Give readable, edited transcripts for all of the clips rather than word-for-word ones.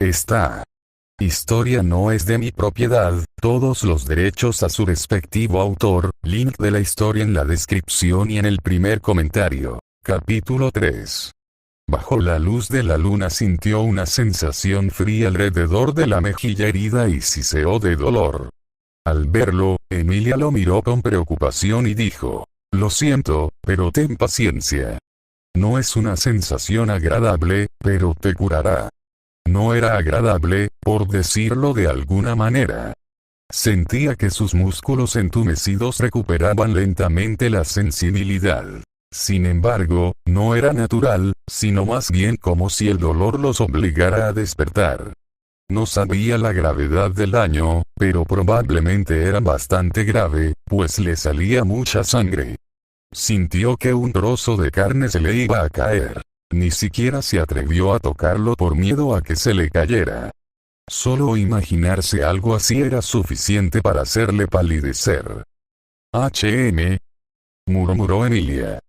Esta historia no es de mi propiedad, todos los derechos a su respectivo autor, link de la historia en la descripción y en el primer comentario. Capítulo 3. Bajo la luz de la luna sintió una sensación fría alrededor de la mejilla herida y siseó de dolor. Al verlo, Emilia lo miró con preocupación y dijo: «Lo siento, pero ten paciencia. No es una sensación agradable, pero te curará». No era agradable, por decirlo de alguna manera. Sentía que sus músculos entumecidos recuperaban lentamente la sensibilidad. Sin embargo, no era natural, sino más bien como si el dolor los obligara a despertar. No sabía la gravedad del daño, pero probablemente era bastante grave, pues le salía mucha sangre. Sintió que un trozo de carne se le iba a caer. Ni siquiera se atrevió a tocarlo por miedo a que se le cayera. Solo imaginarse algo así era suficiente para hacerle palidecer. Murmuró Emilia.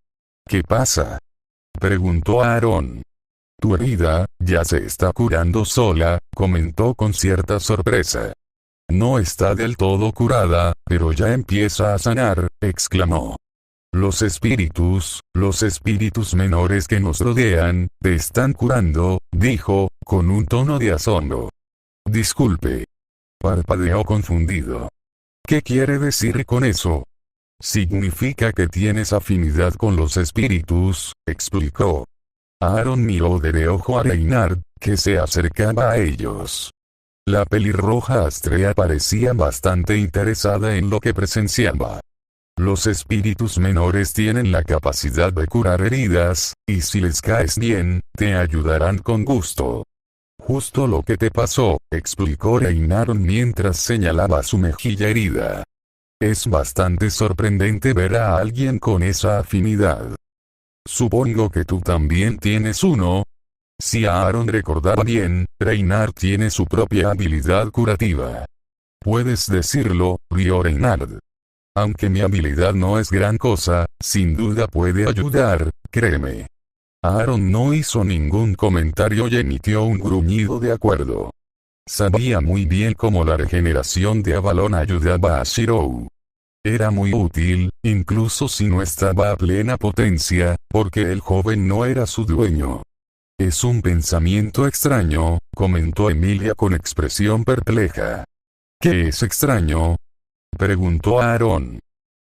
«¿Qué pasa?», preguntó Aaron. «Tu herida, ya se está curando sola», comentó con cierta sorpresa. «No está del todo curada, pero ya empieza a sanar», exclamó. Los espíritus menores que nos rodean, te están curando», dijo, con un tono de asombro. «Disculpe». Parpadeó confundido. «¿Qué quiere decir con eso?». «Significa que tienes afinidad con los espíritus», explicó. Aaron miró de reojo a Reynard, que se acercaba a ellos. La pelirroja Astrea parecía bastante interesada en lo que presenciaba. Los espíritus menores tienen la capacidad de curar heridas, y si les caes bien, te ayudarán con gusto. «Justo lo que te pasó», explicó Reynard mientras señalaba su mejilla herida. «Es bastante sorprendente ver a alguien con esa afinidad. Supongo que tú también tienes uno». Si Aaron recordaba bien, Reynard tiene su propia habilidad curativa. «Puedes decirlo», rió Reynard. «Aunque mi habilidad no es gran cosa, sin duda puede ayudar, créeme». Aaron no hizo ningún comentario y emitió un gruñido de acuerdo. Sabía muy bien cómo la regeneración de Avalon ayudaba a Shirou. Era muy útil, incluso si no estaba a plena potencia, porque el joven no era su dueño. «Es un pensamiento extraño», comentó Emilia con expresión perpleja. «¿Qué es extraño?», preguntó Aaron.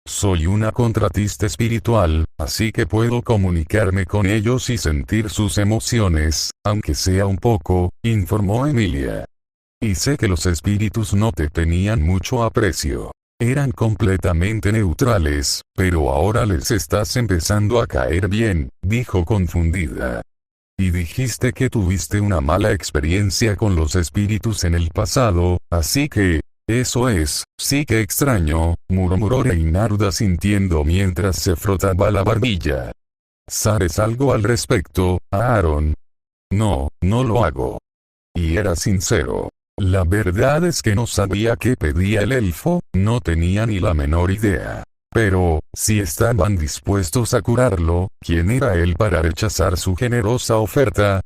«Soy una contratista espiritual, así que puedo comunicarme con ellos y sentir sus emociones, aunque sea un poco», informó Emilia. «Y sé que los espíritus no te tenían mucho aprecio. Eran completamente neutrales, pero ahora les estás empezando a caer bien», dijo confundida. «Y dijiste que tuviste una mala experiencia con los espíritus en el pasado, así que... Eso es, sí que extraño», murmuró Reynard asintiendo mientras se frotaba la barbilla. «¿Sabes algo al respecto, Aaron?» «No, no lo hago». Y era sincero. La verdad es que no sabía qué pedía el elfo, no tenía ni la menor idea. Pero, si estaban dispuestos a curarlo, ¿quién era él para rechazar su generosa oferta?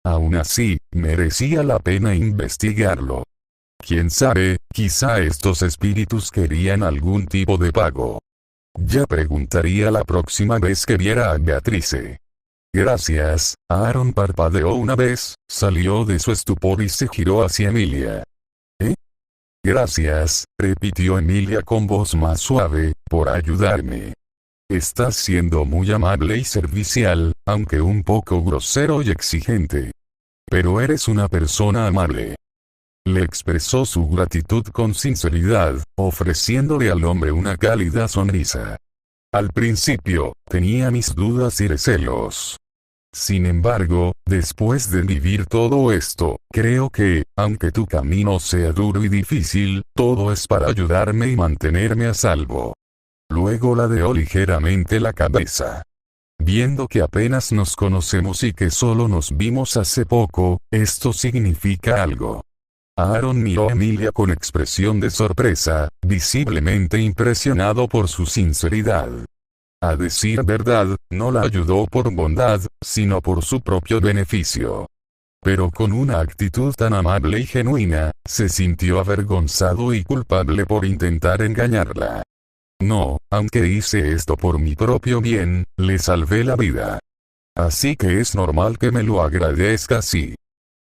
Aún así, merecía la pena investigarlo. Quién sabe, quizá estos espíritus querían algún tipo de pago. Ya preguntaría la próxima vez que viera a Beatrice. «Gracias», Aaron parpadeó una vez, salió de su estupor y se giró hacia Emilia. «¿Eh?» «Gracias», repitió Emilia con voz más suave, «por ayudarme. Estás siendo muy amable y servicial, aunque un poco grosero y exigente. Pero eres una persona amable». Le expresó su gratitud con sinceridad, ofreciéndole al hombre una cálida sonrisa. «Al principio, tenía mis dudas y recelos. Sin embargo, después de vivir todo esto, creo que, aunque tu camino sea duro y difícil, todo es para ayudarme y mantenerme a salvo». Luego ladeó ligeramente la cabeza. «Viendo que apenas nos conocemos y que solo nos vimos hace poco, esto significa algo». Aaron miró a Emilia con expresión de sorpresa, visiblemente impresionado por su sinceridad. A decir verdad, no la ayudó por bondad, sino por su propio beneficio. Pero con una actitud tan amable y genuina, se sintió avergonzado y culpable por intentar engañarla. No, aunque hice esto por mi propio bien, le salvé la vida. Así que es normal que me lo agradezca así.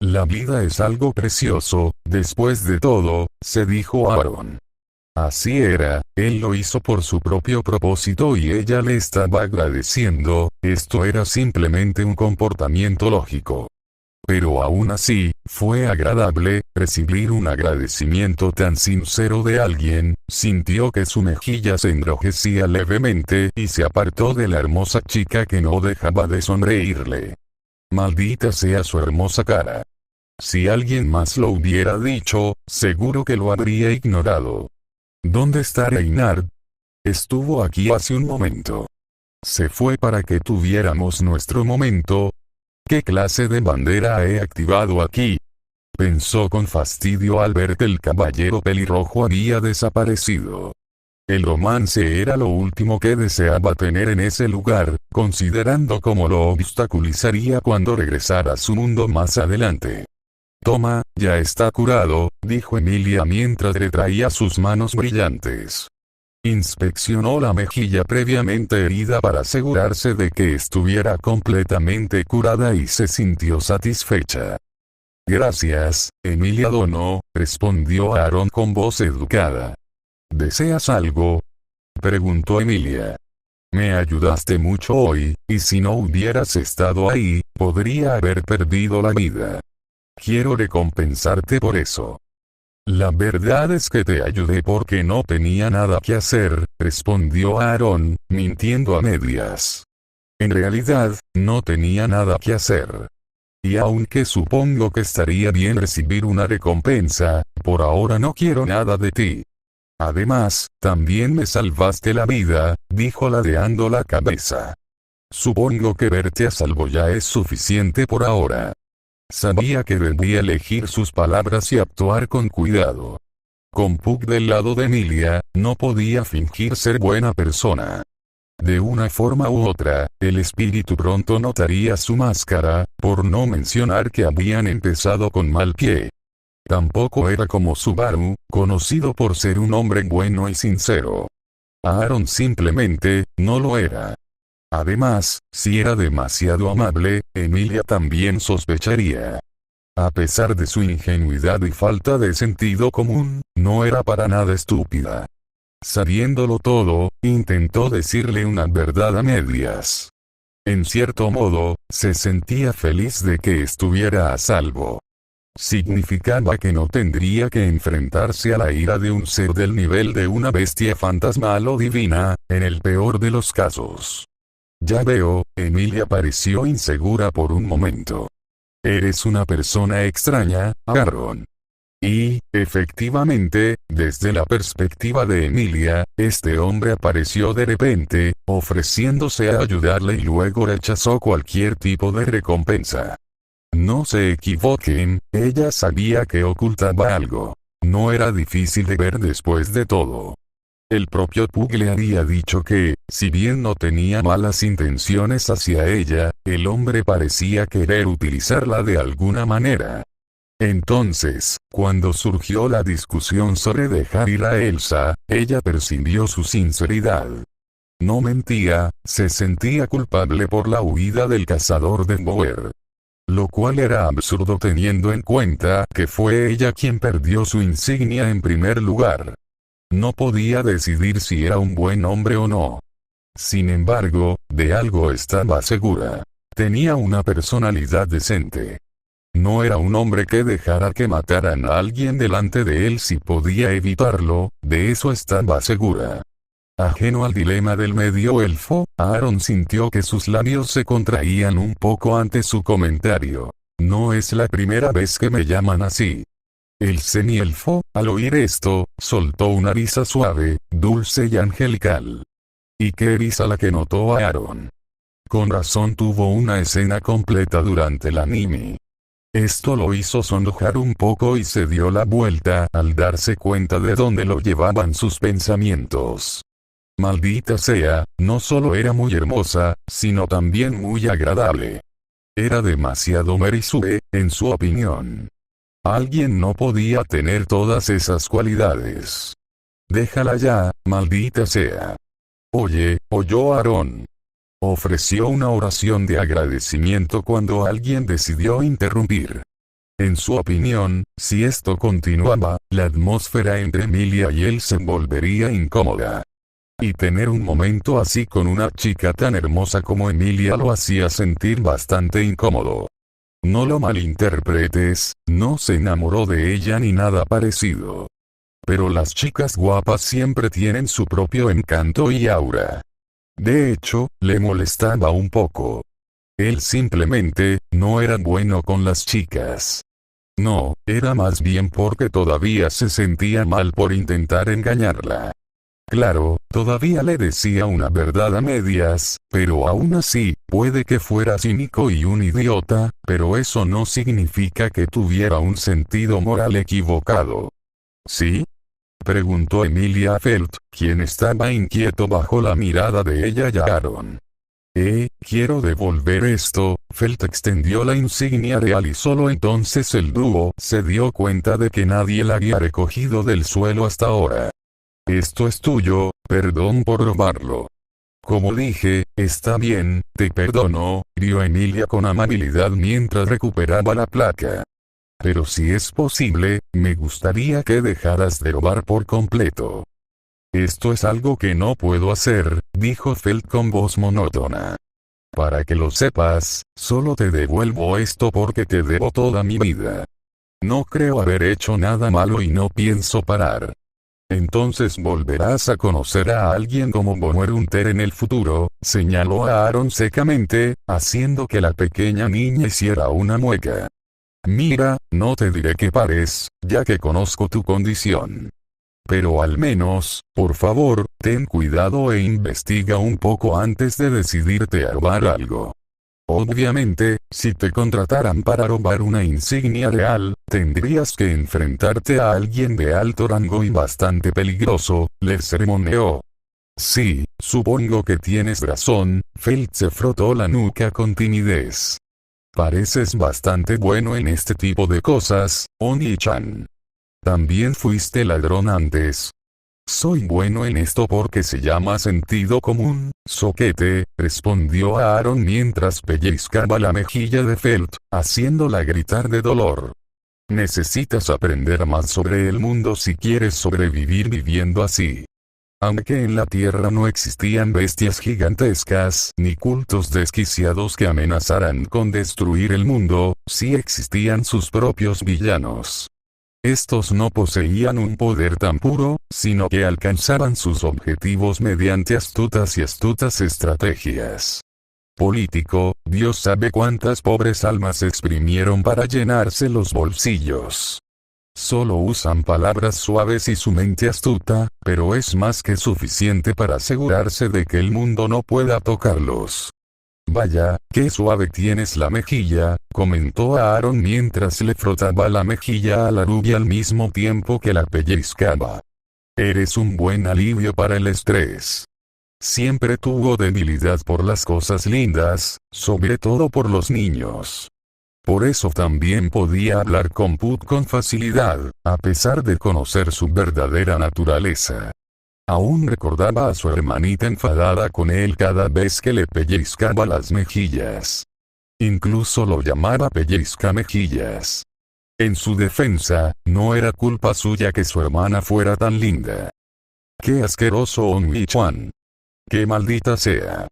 La vida es algo precioso, después de todo, se dijo Aaron. Así era, él lo hizo por su propio propósito y ella le estaba agradeciendo, esto era simplemente un comportamiento lógico. Pero aún así, fue agradable, recibir un agradecimiento tan sincero de alguien, sintió que su mejilla se enrojecía levemente y se apartó de la hermosa chica que no dejaba de sonreírle. Maldita sea su hermosa cara. Si alguien más lo hubiera dicho, seguro que lo habría ignorado. ¿Dónde está Reynard? Estuvo aquí hace un momento. Se fue para que tuviéramos nuestro momento. ¿Qué clase de bandera he activado aquí? Pensó con fastidio al ver que el caballero pelirrojo había desaparecido. El romance era lo último que deseaba tener en ese lugar, considerando cómo lo obstaculizaría cuando regresara a su mundo más adelante. Toma, ya está curado, dijo Emilia mientras retraía sus manos brillantes. Inspeccionó la mejilla previamente herida para asegurarse de que estuviera completamente curada y se sintió satisfecha. Gracias, Emilia Dono, respondió Aaron con voz educada. ¿Deseas algo? Preguntó Emilia. Me ayudaste mucho hoy, y si no hubieras estado ahí, podría haber perdido la vida. Quiero recompensarte por eso. La verdad es que te ayudé porque no tenía nada que hacer, respondió Aaron, mintiendo a medias. En realidad, no tenía nada que hacer. Y aunque supongo que estaría bien recibir una recompensa, por ahora no quiero nada de ti. Además, también me salvaste la vida, dijo ladeando la cabeza. Supongo que verte a salvo ya es suficiente por ahora. Sabía que debía elegir sus palabras y actuar con cuidado. Con Puck del lado de Emilia, no podía fingir ser buena persona. De una forma u otra, el espíritu pronto notaría su máscara, por no mencionar que habían empezado con mal pie. Tampoco era como Subaru, conocido por ser un hombre bueno y sincero. Aaron simplemente, no lo era. Además, si era demasiado amable, Emilia también sospecharía. A pesar de su ingenuidad y falta de sentido común, no era para nada estúpida. Sabiéndolo todo, intentó decirle una verdad a medias. En cierto modo, se sentía feliz de que estuviera a salvo. Significaba que no tendría que enfrentarse a la ira de un ser del nivel de una bestia fantasmal o divina, en el peor de los casos. Ya veo, Emilia pareció insegura por un momento. Eres una persona extraña, Aaron. Y, efectivamente, desde la perspectiva de Emilia, este hombre apareció de repente, ofreciéndose a ayudarle y luego rechazó cualquier tipo de recompensa. No se equivoquen, ella sabía que ocultaba algo. No era difícil de ver después de todo. El propio Puck le había dicho que, si bien no tenía malas intenciones hacia ella, el hombre parecía querer utilizarla de alguna manera. Entonces, cuando surgió la discusión sobre dejar ir a Elsa, ella percibió su sinceridad. No mentía, se sentía culpable por la huida del cazador de Boer. Lo cual era absurdo teniendo en cuenta que fue ella quien perdió su insignia en primer lugar. No podía decidir si era un buen hombre o no. Sin embargo, de algo estaba segura. Tenía una personalidad decente. No era un hombre que dejara que mataran a alguien delante de él si podía evitarlo, de eso estaba segura. Ajeno al dilema del medio elfo, Aaron sintió que sus labios se contraían un poco ante su comentario. No es la primera vez que me llaman así. El semielfo, al oír esto, soltó una risa suave, dulce y angelical. Y qué risa la que notó Aaron. Con razón tuvo una escena completa durante el anime. Esto lo hizo sonrojar un poco y se dio la vuelta al darse cuenta de dónde lo llevaban sus pensamientos. Maldita sea, no solo era muy hermosa, sino también muy agradable. Era demasiado Mary Sue, en su opinión. Alguien no podía tener todas esas cualidades. Déjala ya, maldita sea. Oye, oyó Aaron. Ofreció una oración de agradecimiento cuando alguien decidió interrumpir. En su opinión, si esto continuaba, la atmósfera entre Emilia y él se volvería incómoda. Y tener un momento así con una chica tan hermosa como Emilia lo hacía sentir bastante incómodo. No lo malinterpretes, no se enamoró de ella ni nada parecido. Pero las chicas guapas siempre tienen su propio encanto y aura. De hecho, le molestaba un poco. Él simplemente, no era bueno con las chicas. No, era más bien porque todavía se sentía mal por intentar engañarla. Claro, todavía le decía una verdad a medias, pero aún así, puede que fuera cínico y un idiota, pero eso no significa que tuviera un sentido moral equivocado. ¿Sí? Preguntó Emilia a Felt, quien estaba inquieto bajo la mirada de ella y Aaron. Quiero devolver esto. Felt extendió la insignia real y solo entonces el dúo se dio cuenta de que nadie la había recogido del suelo hasta ahora. Esto es tuyo, perdón por robarlo. Como dije, está bien, te perdono, gritó Emilia con amabilidad mientras recuperaba la placa. Pero si es posible, me gustaría que dejaras de robar por completo. Esto es algo que no puedo hacer, dijo Felt con voz monótona. Para que lo sepas, solo te devuelvo esto porque te debo toda mi vida. No creo haber hecho nada malo y no pienso parar. Entonces volverás a conocer a alguien como Bonwerunter en el futuro, señaló a Aaron secamente, haciendo que la pequeña niña hiciera una mueca. Mira, no te diré que pares, ya que conozco tu condición. Pero al menos, por favor, ten cuidado e investiga un poco antes de decidirte a robar algo. Obviamente, si te contrataran para robar una insignia real, tendrías que enfrentarte a alguien de alto rango y bastante peligroso, le sermoneó. Sí, supongo que tienes razón, Felt se frotó la nuca con timidez. Pareces bastante bueno en este tipo de cosas, Oni-chan. También fuiste ladrón antes. Soy bueno en esto porque se llama sentido común, soquete, respondió Aaron mientras pellizcaba la mejilla de Felt, haciéndola gritar de dolor. Necesitas aprender más sobre el mundo si quieres sobrevivir viviendo así. Aunque en la Tierra no existían bestias gigantescas ni cultos desquiciados que amenazaran con destruir el mundo, sí existían sus propios villanos. Estos no poseían un poder tan puro, sino que alcanzaban sus objetivos mediante astutas estrategias. Político, Dios sabe cuántas pobres almas exprimieron para llenarse los bolsillos. Solo usan palabras suaves y su mente astuta, pero es más que suficiente para asegurarse de que el mundo no pueda tocarlos. Vaya, qué suave tienes la mejilla, comentó Aaron mientras le frotaba la mejilla a la rubia al mismo tiempo que la pellizcaba. Eres un buen alivio para el estrés. Siempre tuvo debilidad por las cosas lindas, sobre todo por los niños. Por eso también podía hablar con Put con facilidad, a pesar de conocer su verdadera naturaleza. Aún recordaba a su hermanita enfadada con él cada vez que le pellizcaba las mejillas. Incluso lo llamaba pellizcamejillas. En su defensa, no era culpa suya que su hermana fuera tan linda. ¡Qué asqueroso Onmi-chan! ¡Qué maldita sea!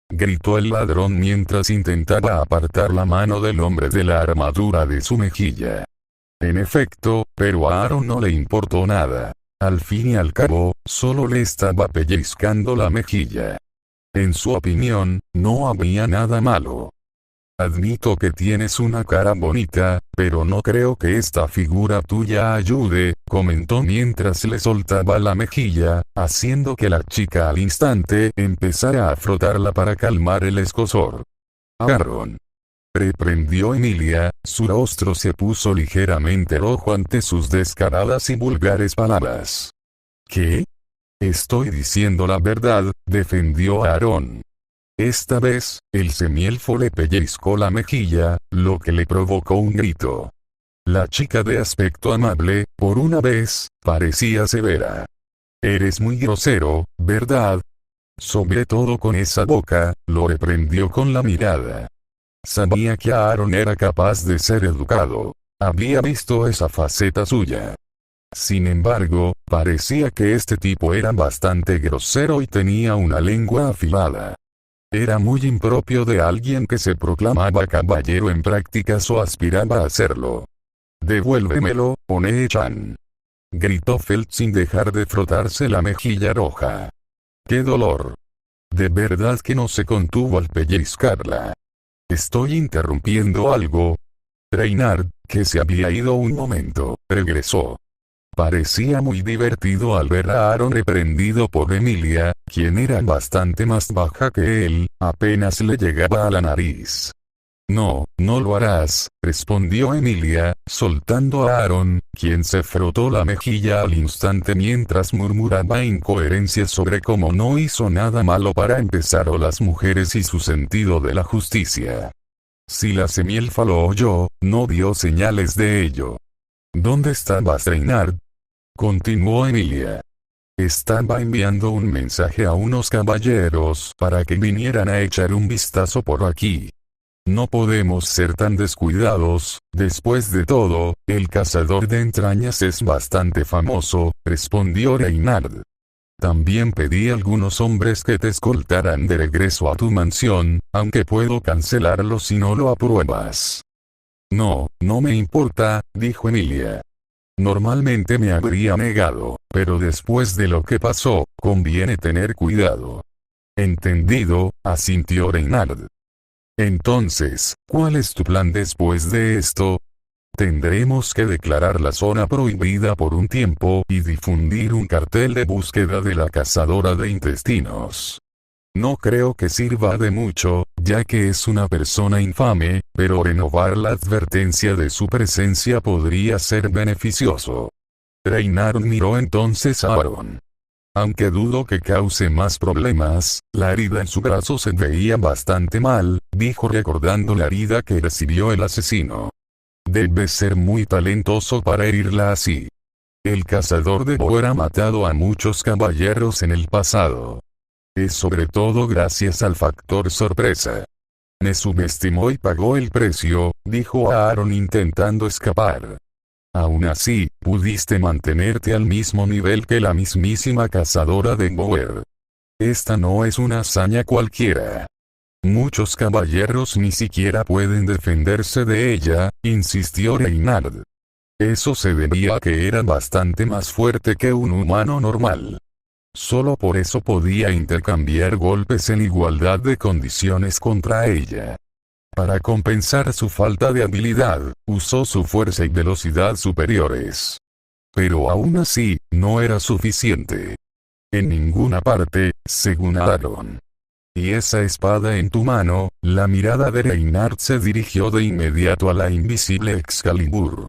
Gritó el ladrón mientras intentaba apartar la mano del hombre de la armadura de su mejilla. En efecto, pero a Aaron no le importó nada. Al fin y al cabo, solo le estaba pellizcando la mejilla. En su opinión, no había nada malo. Admito que tienes una cara bonita, pero no creo que esta figura tuya ayude, comentó mientras le soltaba la mejilla, haciendo que la chica al instante empezara a frotarla para calmar el escozor. Aaron. Reprendió Emilia, su rostro se puso ligeramente rojo ante sus descaradas y vulgares palabras. ¿Qué? Estoy diciendo la verdad, defendió Aaron. Esta vez, el semielfo le pellizcó la mejilla, lo que le provocó un grito. La chica de aspecto amable, por una vez, parecía severa. Eres muy grosero, ¿verdad? Sobre todo con esa boca, lo reprendió con la mirada. Sabía que Aaron era capaz de ser educado. Había visto esa faceta suya. Sin embargo, parecía que este tipo era bastante grosero y tenía una lengua afilada. Era muy impropio de alguien que se proclamaba caballero en prácticas o aspiraba a serlo. «Devuélvemelo, One-chan», gritó Felt sin dejar de frotarse la mejilla roja. ¡Qué dolor! De verdad que no se contuvo al pellizcarla. ¿Estoy interrumpiendo algo? Reynard, que se había ido un momento, regresó. Parecía muy divertido al ver a Aaron reprendido por Emilia, quien era bastante más baja que él, apenas le llegaba a la nariz. No, no lo harás, respondió Emilia, soltando a Aaron, quien se frotó la mejilla al instante mientras murmuraba incoherencias sobre cómo no hizo nada malo para empezar o las mujeres y su sentido de la justicia. Si la semielfa lo oyó, no dio señales de ello. ¿Dónde estabas, Reynard?, continuó Emilia. Estaba enviando un mensaje a unos caballeros para que vinieran a echar un vistazo por aquí. No podemos ser tan descuidados, después de todo, el cazador de entrañas es bastante famoso, respondió Reynard. También pedí a algunos hombres que te escoltaran de regreso a tu mansión, aunque puedo cancelarlo si no lo apruebas. No, no me importa, dijo Emilia. Normalmente me habría negado, pero después de lo que pasó, conviene tener cuidado. Entendido, asintió Reynard. Entonces, ¿cuál es tu plan después de esto? Tendremos que declarar la zona prohibida por un tiempo y difundir un cartel de búsqueda de la cazadora de intestinos. No creo que sirva de mucho, ya que es una persona infame, pero renovar la advertencia de su presencia podría ser beneficioso. Reynard miró entonces a Aaron. Aunque dudo que cause más problemas, la herida en su brazo se veía bastante mal, dijo recordando la herida que recibió el asesino. Debe ser muy talentoso para herirla así. El cazador de Bo ha matado a muchos caballeros en el pasado. Es sobre todo gracias al factor sorpresa. Me subestimó y pagó el precio, dijo Aaron intentando escapar. Aún así, pudiste mantenerte al mismo nivel que la mismísima cazadora de Boer. Esta no es una hazaña cualquiera. Muchos caballeros ni siquiera pueden defenderse de ella, insistió Reynard. Eso se debía a que era bastante más fuerte que un humano normal. Solo por eso podía intercambiar golpes en igualdad de condiciones contra ella. Para compensar su falta de habilidad, usó su fuerza y velocidad superiores. Pero aún así, no era suficiente. En ninguna parte, según Aaron. ¿Y esa espada en tu mano? La mirada de Reynard se dirigió de inmediato a la invisible Excalibur.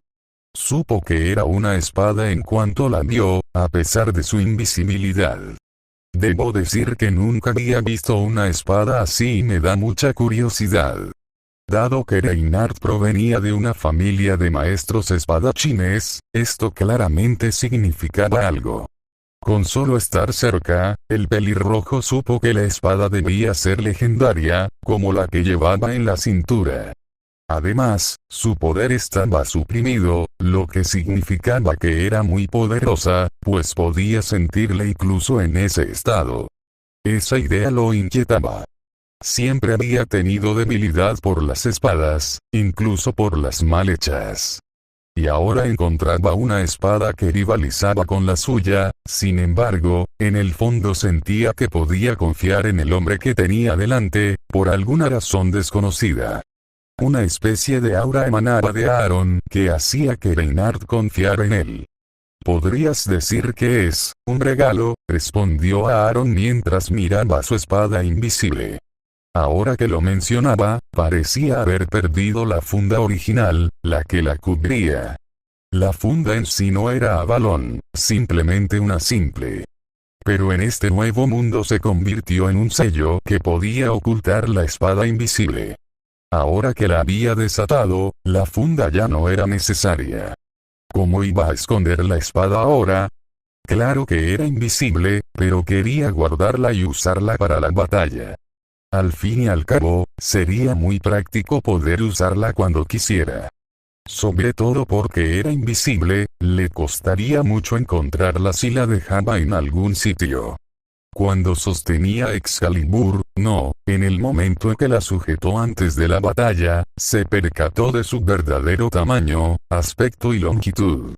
Supo que era una espada en cuanto la vio, a pesar de su invisibilidad. Debo decir que nunca había visto una espada así y me da mucha curiosidad. Dado que Reynard provenía de una familia de maestros espadachines, esto claramente significaba algo. Con solo estar cerca, el pelirrojo supo que la espada debía ser legendaria, como la que llevaba en la cintura. Además, su poder estaba suprimido, lo que significaba que era muy poderosa, pues podía sentirla incluso en ese estado. Esa idea lo inquietaba. Siempre había tenido debilidad por las espadas, incluso por las mal hechas. Y ahora encontraba una espada que rivalizaba con la suya, sin embargo, en el fondo sentía que podía confiar en el hombre que tenía delante, por alguna razón desconocida. Una especie de aura emanaba de Aaron que hacía que Reynard confiara en él. «Podrías decir que es un regalo», respondió Aaron mientras miraba su espada invisible. Ahora que lo mencionaba, parecía haber perdido la funda original, la que la cubría. La funda en sí no era Avalon, simplemente una simple Pero en este nuevo mundo se convirtió en un sello que podía ocultar la espada invisible. Ahora que la había desatado, la funda ya no era necesaria. ¿Cómo iba a esconder la espada ahora? Claro que era invisible, pero quería guardarla y usarla para la batalla. Al fin y al cabo, sería muy práctico poder usarla cuando quisiera. Sobre todo porque era invisible, le costaría mucho encontrarla si la dejaba en algún sitio. Cuando sostenía Excalibur, en el momento en que la sujetó antes de la batalla, se percató de su verdadero tamaño, aspecto y longitud.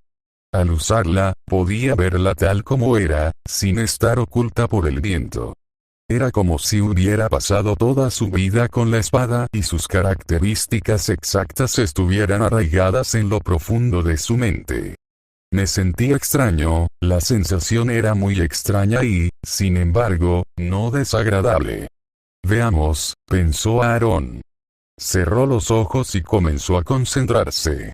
Al usarla, podía verla tal como era, sin estar oculta por el viento. Era como si hubiera pasado toda su vida con la espada y sus características exactas estuvieran arraigadas en lo profundo de su mente. Me sentí extraño, la sensación era muy extraña y, sin embargo, no desagradable. Veamos, pensó Aaron. Cerró los ojos y comenzó a concentrarse.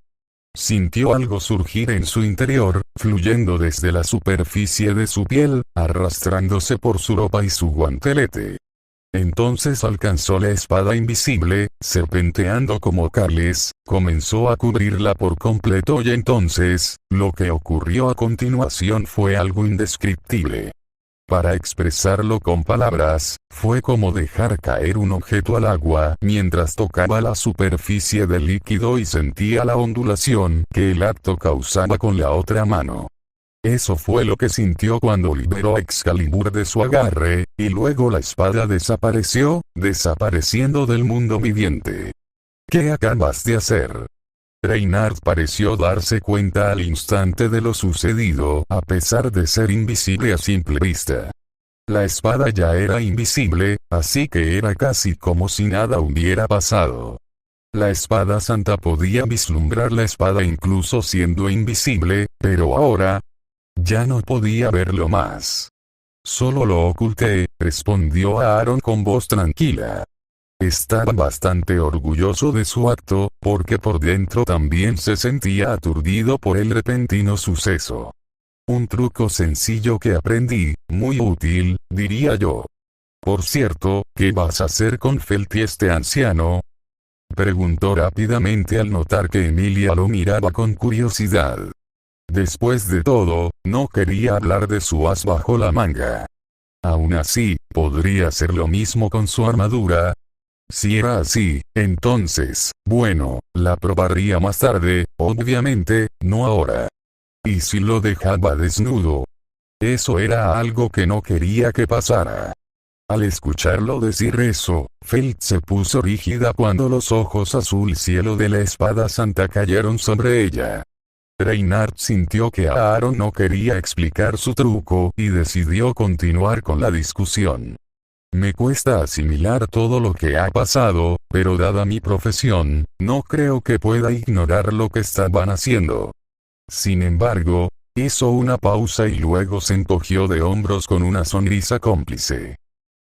Sintió algo surgir en su interior, fluyendo desde la superficie de su piel, arrastrándose por su ropa y su guantelete. Entonces alcanzó la espada invisible, serpenteando como cables, comenzó a cubrirla por completo y entonces, lo que ocurrió a continuación fue algo indescriptible. Para expresarlo con palabras, fue como dejar caer un objeto al agua mientras tocaba la superficie del líquido y sentía la ondulación que el acto causaba con la otra mano. Eso fue lo que sintió cuando liberó a Excalibur de su agarre, y luego la espada desapareció, desapareciendo del mundo viviente. ¿Qué acabas de hacer? Reinhardt pareció darse cuenta al instante de lo sucedido, a pesar de ser invisible a simple vista. La espada ya era invisible, así que era casi como si nada hubiera pasado. La espada santa podía vislumbrar la espada incluso siendo invisible, pero ahora ya no podía verlo más. Solo lo oculté, respondió Aaron con voz tranquila. Estaba bastante orgulloso de su acto, porque por dentro también se sentía aturdido por el repentino suceso. Un truco sencillo que aprendí, muy útil, diría yo. Por cierto, ¿qué vas a hacer con Felt y este anciano? Preguntó rápidamente al notar que Emilia lo miraba con curiosidad. Después de todo, no quería hablar de su as bajo la manga. Aún así, podría hacer lo mismo con su armadura. Si era así, entonces, bueno, la probaría más tarde, obviamente, no ahora. ¿Y si lo dejaba desnudo? Eso era algo que no quería que pasara. Al escucharlo decir eso, Felt se puso rígida cuando los ojos azul cielo de la espada santa cayeron sobre ella. Reinhardt sintió que Aaron no quería explicar su truco y decidió continuar con la discusión. Me cuesta asimilar todo lo que ha pasado, pero dada mi profesión, no creo que pueda ignorar lo que estaban haciendo. Sin embargo, hizo una pausa y luego se encogió de hombros con una sonrisa cómplice.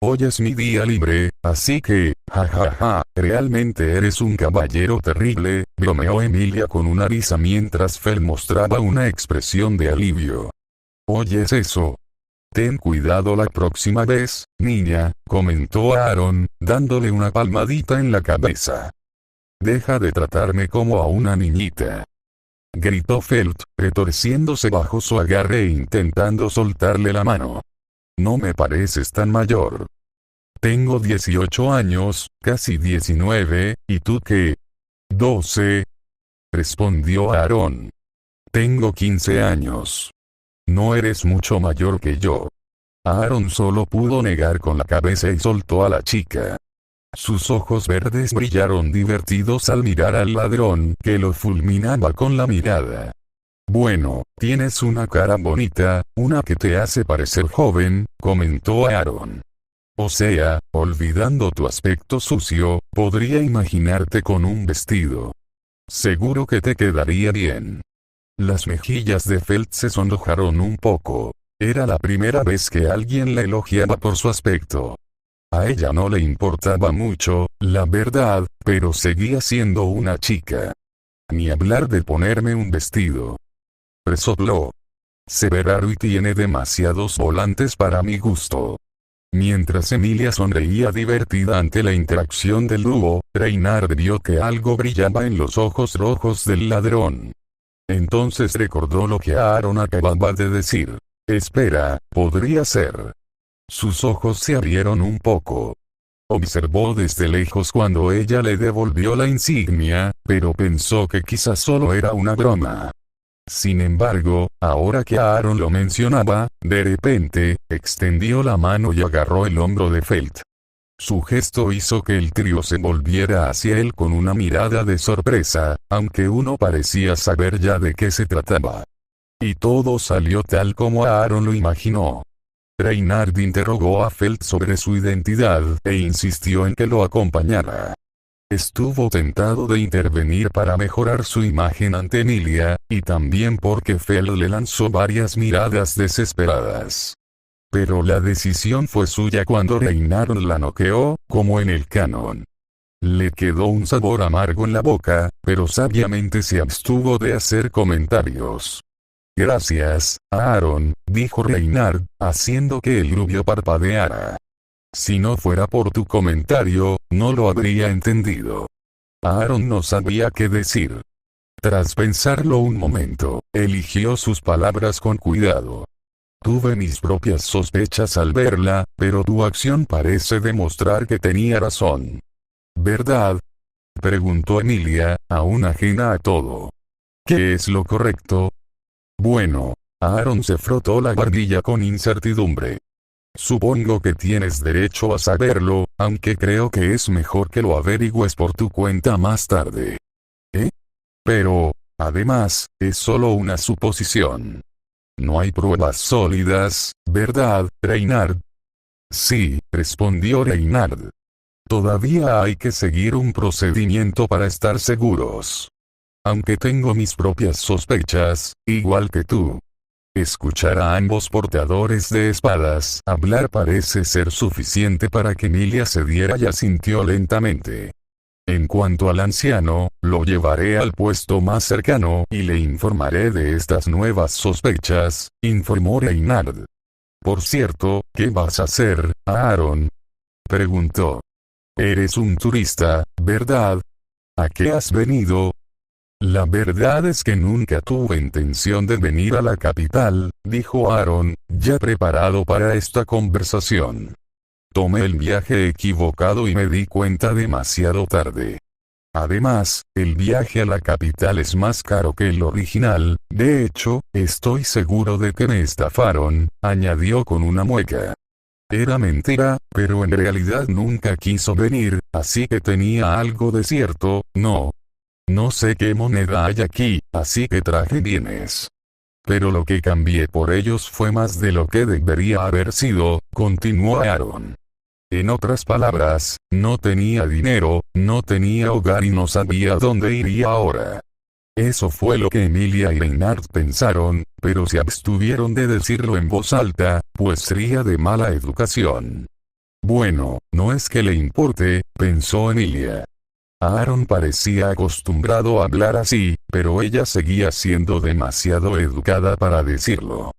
Hoy es mi día libre, así que, jajaja, realmente eres un caballero terrible, bromeó Emilia con una risa mientras Felt mostraba una expresión de alivio. ¿Oyes eso? Ten cuidado la próxima vez, niña, comentó Aaron, dándole una palmadita en la cabeza. Deja de tratarme como a una niñita. Gritó Felt, retorciéndose bajo su agarre e intentando soltarle la mano. No me pareces tan mayor. Tengo 18 años, casi 19, ¿y tú qué? 12. Respondió Aaron. Tengo 15 años. No eres mucho mayor que yo. Aaron solo pudo negar con la cabeza y soltó a la chica. Sus ojos verdes brillaron divertidos al mirar al ladrón que lo fulminaba con la mirada. Bueno, tienes una cara bonita, una que te hace parecer joven, comentó Aaron. O sea, olvidando tu aspecto sucio, podría imaginarte con un vestido. Seguro que te quedaría bien. Las mejillas de Felt se sonrojaron un poco. Era la primera vez que alguien la elogiaba por su aspecto. A ella no le importaba mucho, la verdad, pero seguía siendo una chica. Ni hablar de ponerme un vestido. Resopló. Se ve raro y tiene demasiados volantes para mi gusto. Mientras Emilia sonreía divertida ante la interacción del dúo, Reynard vio que algo brillaba en los ojos rojos del ladrón. Entonces recordó lo que Aaron acababa de decir. Espera, podría ser. Sus ojos se abrieron un poco. Observó desde lejos cuando ella le devolvió la insignia, pero pensó que quizás solo era una broma. Sin embargo, ahora que Aaron lo mencionaba, de repente, extendió la mano y agarró el hombro de Felt. Su gesto hizo que el trío se volviera hacia él con una mirada de sorpresa, aunque uno parecía saber ya de qué se trataba. Y todo salió tal como Aaron lo imaginó. Reynard interrogó a Felt sobre su identidad e insistió en que lo acompañara. Estuvo tentado de intervenir para mejorar su imagen ante Emilia, y también porque Felt le lanzó varias miradas desesperadas. Pero la decisión fue suya cuando Reynard la noqueó, como en el canon. Le quedó un sabor amargo en la boca, pero sabiamente se abstuvo de hacer comentarios. Gracias, Aaron, dijo Reynard, haciendo que el rubio parpadeara. Si no fuera por tu comentario, no lo habría entendido. Aaron no sabía qué decir. Tras pensarlo un momento, eligió sus palabras con cuidado. Tuve mis propias sospechas al verla, pero tu acción parece demostrar que tenía razón. ¿Verdad? Preguntó Emilia, aún ajena a todo. ¿Qué es lo correcto? Bueno, Aaron se frotó la barbilla con incertidumbre. Supongo que tienes derecho a saberlo, aunque creo que es mejor que lo averigües por tu cuenta más tarde. ¿Eh? Pero, además, es solo una suposición. No hay pruebas sólidas, ¿verdad, Reynard? Sí, respondió Reynard. Todavía hay que seguir un procedimiento para estar seguros. Aunque tengo mis propias sospechas, igual que tú. Escuchar a ambos portadores de espadas hablar parece ser suficiente para que Emilia cediera y asintió lentamente. En cuanto al anciano, lo llevaré al puesto más cercano y le informaré de estas nuevas sospechas, informó Reynard. Por cierto, ¿qué vas a hacer, Aaron? Preguntó. Eres un turista, ¿verdad? ¿A qué has venido? La verdad es que nunca tuve intención de venir a la capital, dijo Aaron, ya preparado para esta conversación. Tomé el viaje equivocado y me di cuenta demasiado tarde. Además, el viaje a la capital es más caro que el original, de hecho, estoy seguro de que me estafaron, añadió con una mueca. Era mentira, pero en realidad nunca quiso venir, así que tenía algo de cierto, ¿no? No sé qué moneda hay aquí, así que traje bienes. Pero lo que cambié por ellos fue más de lo que debería haber sido, continuó Aaron. En otras palabras, no tenía dinero, no tenía hogar y no sabía dónde iría ahora. Eso fue lo que Emilia y Reynard pensaron, pero se abstuvieron de decirlo en voz alta, pues sería de mala educación. Bueno, no es que le importe, pensó Emilia. Aaron parecía acostumbrado a hablar así, pero ella seguía siendo demasiado educada para decirlo.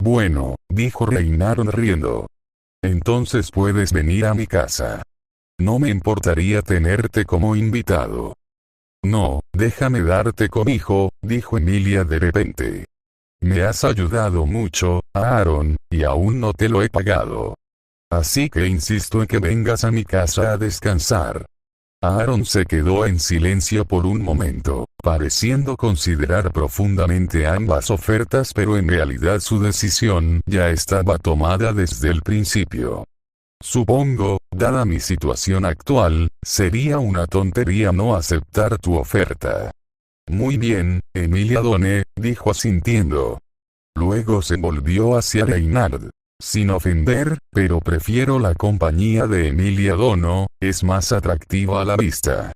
Bueno, dijo Reynard riendo. Entonces puedes venir a mi casa. No me importaría tenerte como invitado. No, déjame darte cobijo, dijo Emilia de repente. Me has ayudado mucho, Aaron, y aún no te lo he pagado. Así que insisto en que vengas a mi casa a descansar. Aaron se quedó en silencio por un momento, pareciendo considerar profundamente ambas ofertas, pero en realidad su decisión ya estaba tomada desde el principio. Supongo, dada mi situación actual, sería una tontería no aceptar tu oferta. Muy bien, Emilia Donne, dijo asintiendo. Luego se volvió hacia Reynard. Sin ofender, pero prefiero la compañía de Emilia Dono, es más atractiva a la vista.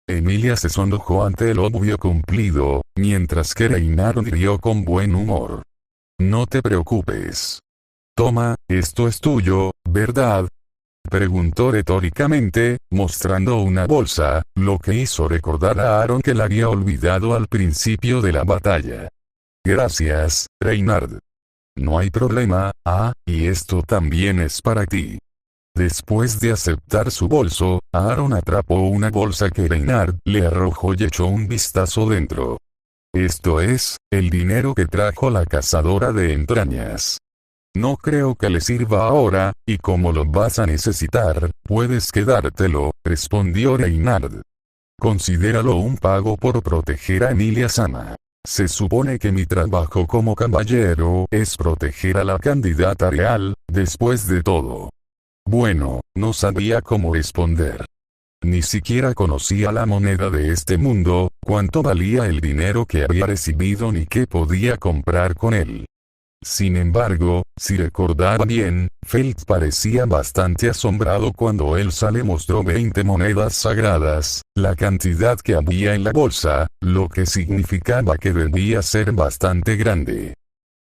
Emilia se sonrojó ante el obvio cumplido, mientras que Reynard rió con buen humor. No te preocupes. Toma, esto es tuyo, ¿verdad? Preguntó retóricamente, mostrando una bolsa, lo que hizo recordar a Aaron que la había olvidado al principio de la batalla. Gracias, Reynard. No hay problema, y esto también es para ti. Después de aceptar su bolso, Aaron atrapó una bolsa que Reynard le arrojó y echó un vistazo dentro. Esto es, el dinero que trajo la cazadora de entrañas. No creo que le sirva ahora, y como lo vas a necesitar, puedes quedártelo, respondió Reynard. Considéralo un pago por proteger a Emilia-sama. Se supone que mi trabajo como caballero es proteger a la candidata real, después de todo. Bueno, no sabía cómo responder. Ni siquiera conocía la moneda de este mundo, cuánto valía el dinero que había recibido ni qué podía comprar con él. Sin embargo, si recordaba bien, Felt parecía bastante asombrado cuando Elsa le mostró 20 monedas sagradas, la cantidad que había en la bolsa, lo que significaba que debía ser bastante grande.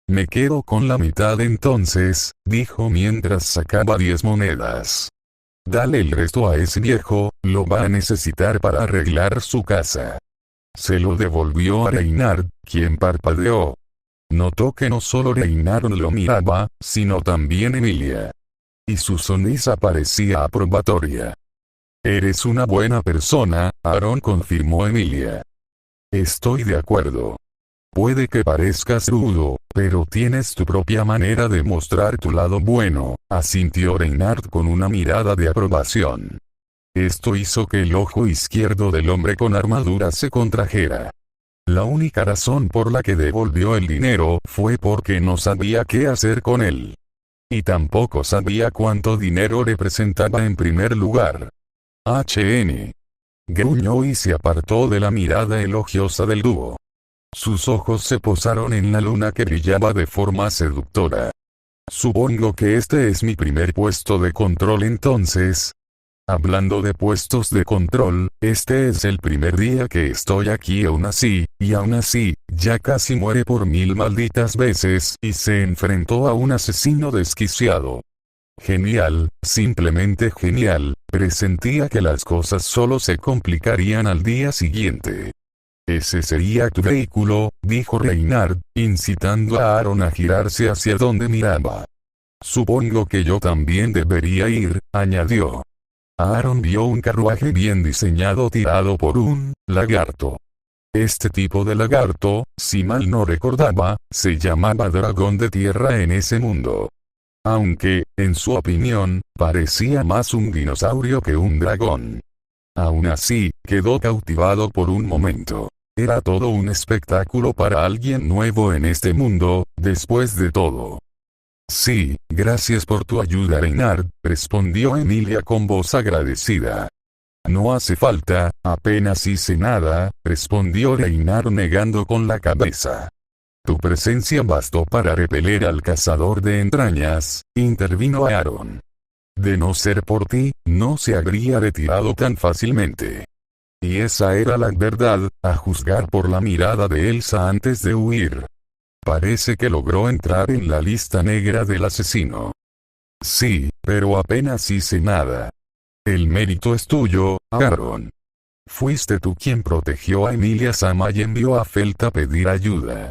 Me quedo con la mitad entonces, dijo mientras sacaba 10 monedas. Dale el resto a ese viejo, lo va a necesitar para arreglar su casa. Se lo devolvió a Reynard, quien parpadeó. Notó que no solo Reynard lo miraba, sino también Emilia. Y su sonrisa parecía aprobatoria. Eres una buena persona, Aaron, confirmó Emilia. Estoy de acuerdo. Puede que parezcas rudo, pero tienes tu propia manera de mostrar tu lado bueno, asintió Reynard con una mirada de aprobación. Esto hizo que el ojo izquierdo del hombre con armadura se contrajera. La única razón por la que devolvió el dinero fue porque no sabía qué hacer con él. Y tampoco sabía cuánto dinero representaba en primer lugar. Gruñó y se apartó de la mirada elogiosa del dúo. Sus ojos se posaron en la luna que brillaba de forma seductora. Supongo que este es mi primer puesto de control entonces. Hablando de puestos de control, este es el primer día que estoy aquí y aún así, ya casi muere por 1000 malditas veces y se enfrentó a un asesino desquiciado. Genial, simplemente genial, presentía que las cosas solo se complicarían al día siguiente. Ese sería tu vehículo, dijo Reynard, incitando a Aaron a girarse hacia donde miraba. Supongo que yo también debería ir, añadió. Aaron vio un carruaje bien diseñado tirado por un lagarto. Este tipo de lagarto, si mal no recordaba, se llamaba dragón de tierra en ese mundo. Aunque, en su opinión, parecía más un dinosaurio que un dragón. Aún así, quedó cautivado por un momento. Era todo un espectáculo para alguien nuevo en este mundo, después de todo. Sí, gracias por tu ayuda, Reynard, respondió Emilia con voz agradecida. No hace falta, apenas hice nada, respondió Reynard negando con la cabeza. Tu presencia bastó para repeler al cazador de entrañas, intervino Aaron. De no ser por ti, no se habría retirado tan fácilmente. Y esa era la verdad, a juzgar por la mirada de Elsa antes de huir. Parece que logró entrar en la lista negra del asesino. Sí, pero apenas hice nada. El mérito es tuyo, Aaron. Fuiste tú quien protegió a Emilia-sama y envió a Felt a pedir ayuda.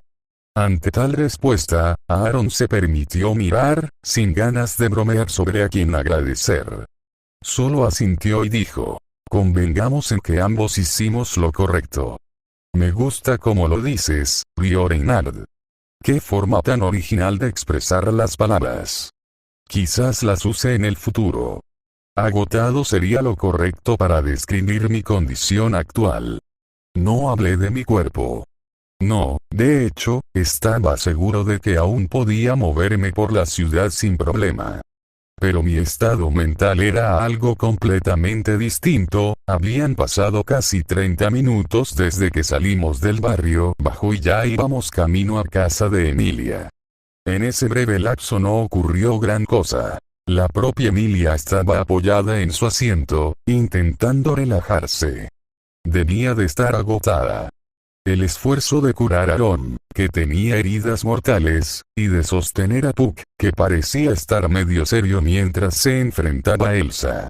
Ante tal respuesta, Aaron se permitió mirar, sin ganas de bromear sobre a quien agradecer. Solo asintió y dijo, convengamos en que ambos hicimos lo correcto. Me gusta como lo dices, rió Reynard. Qué forma tan original de expresar las palabras. Quizás las use en el futuro. Agotado sería lo correcto para describir mi condición actual. No hablé de mi cuerpo. No, de hecho, estaba seguro de que aún podía moverme por la ciudad sin problema. Pero mi estado mental era algo completamente distinto, habían pasado casi 30 minutos desde que salimos del barrio bajo y ya íbamos camino a casa de Emilia. En ese breve lapso no ocurrió gran cosa. La propia Emilia estaba apoyada en su asiento, intentando relajarse. Debía de estar agotada. El esfuerzo de curar a Aaron, que tenía heridas mortales, y de sostener a Puck, que parecía estar medio serio mientras se enfrentaba a Elsa.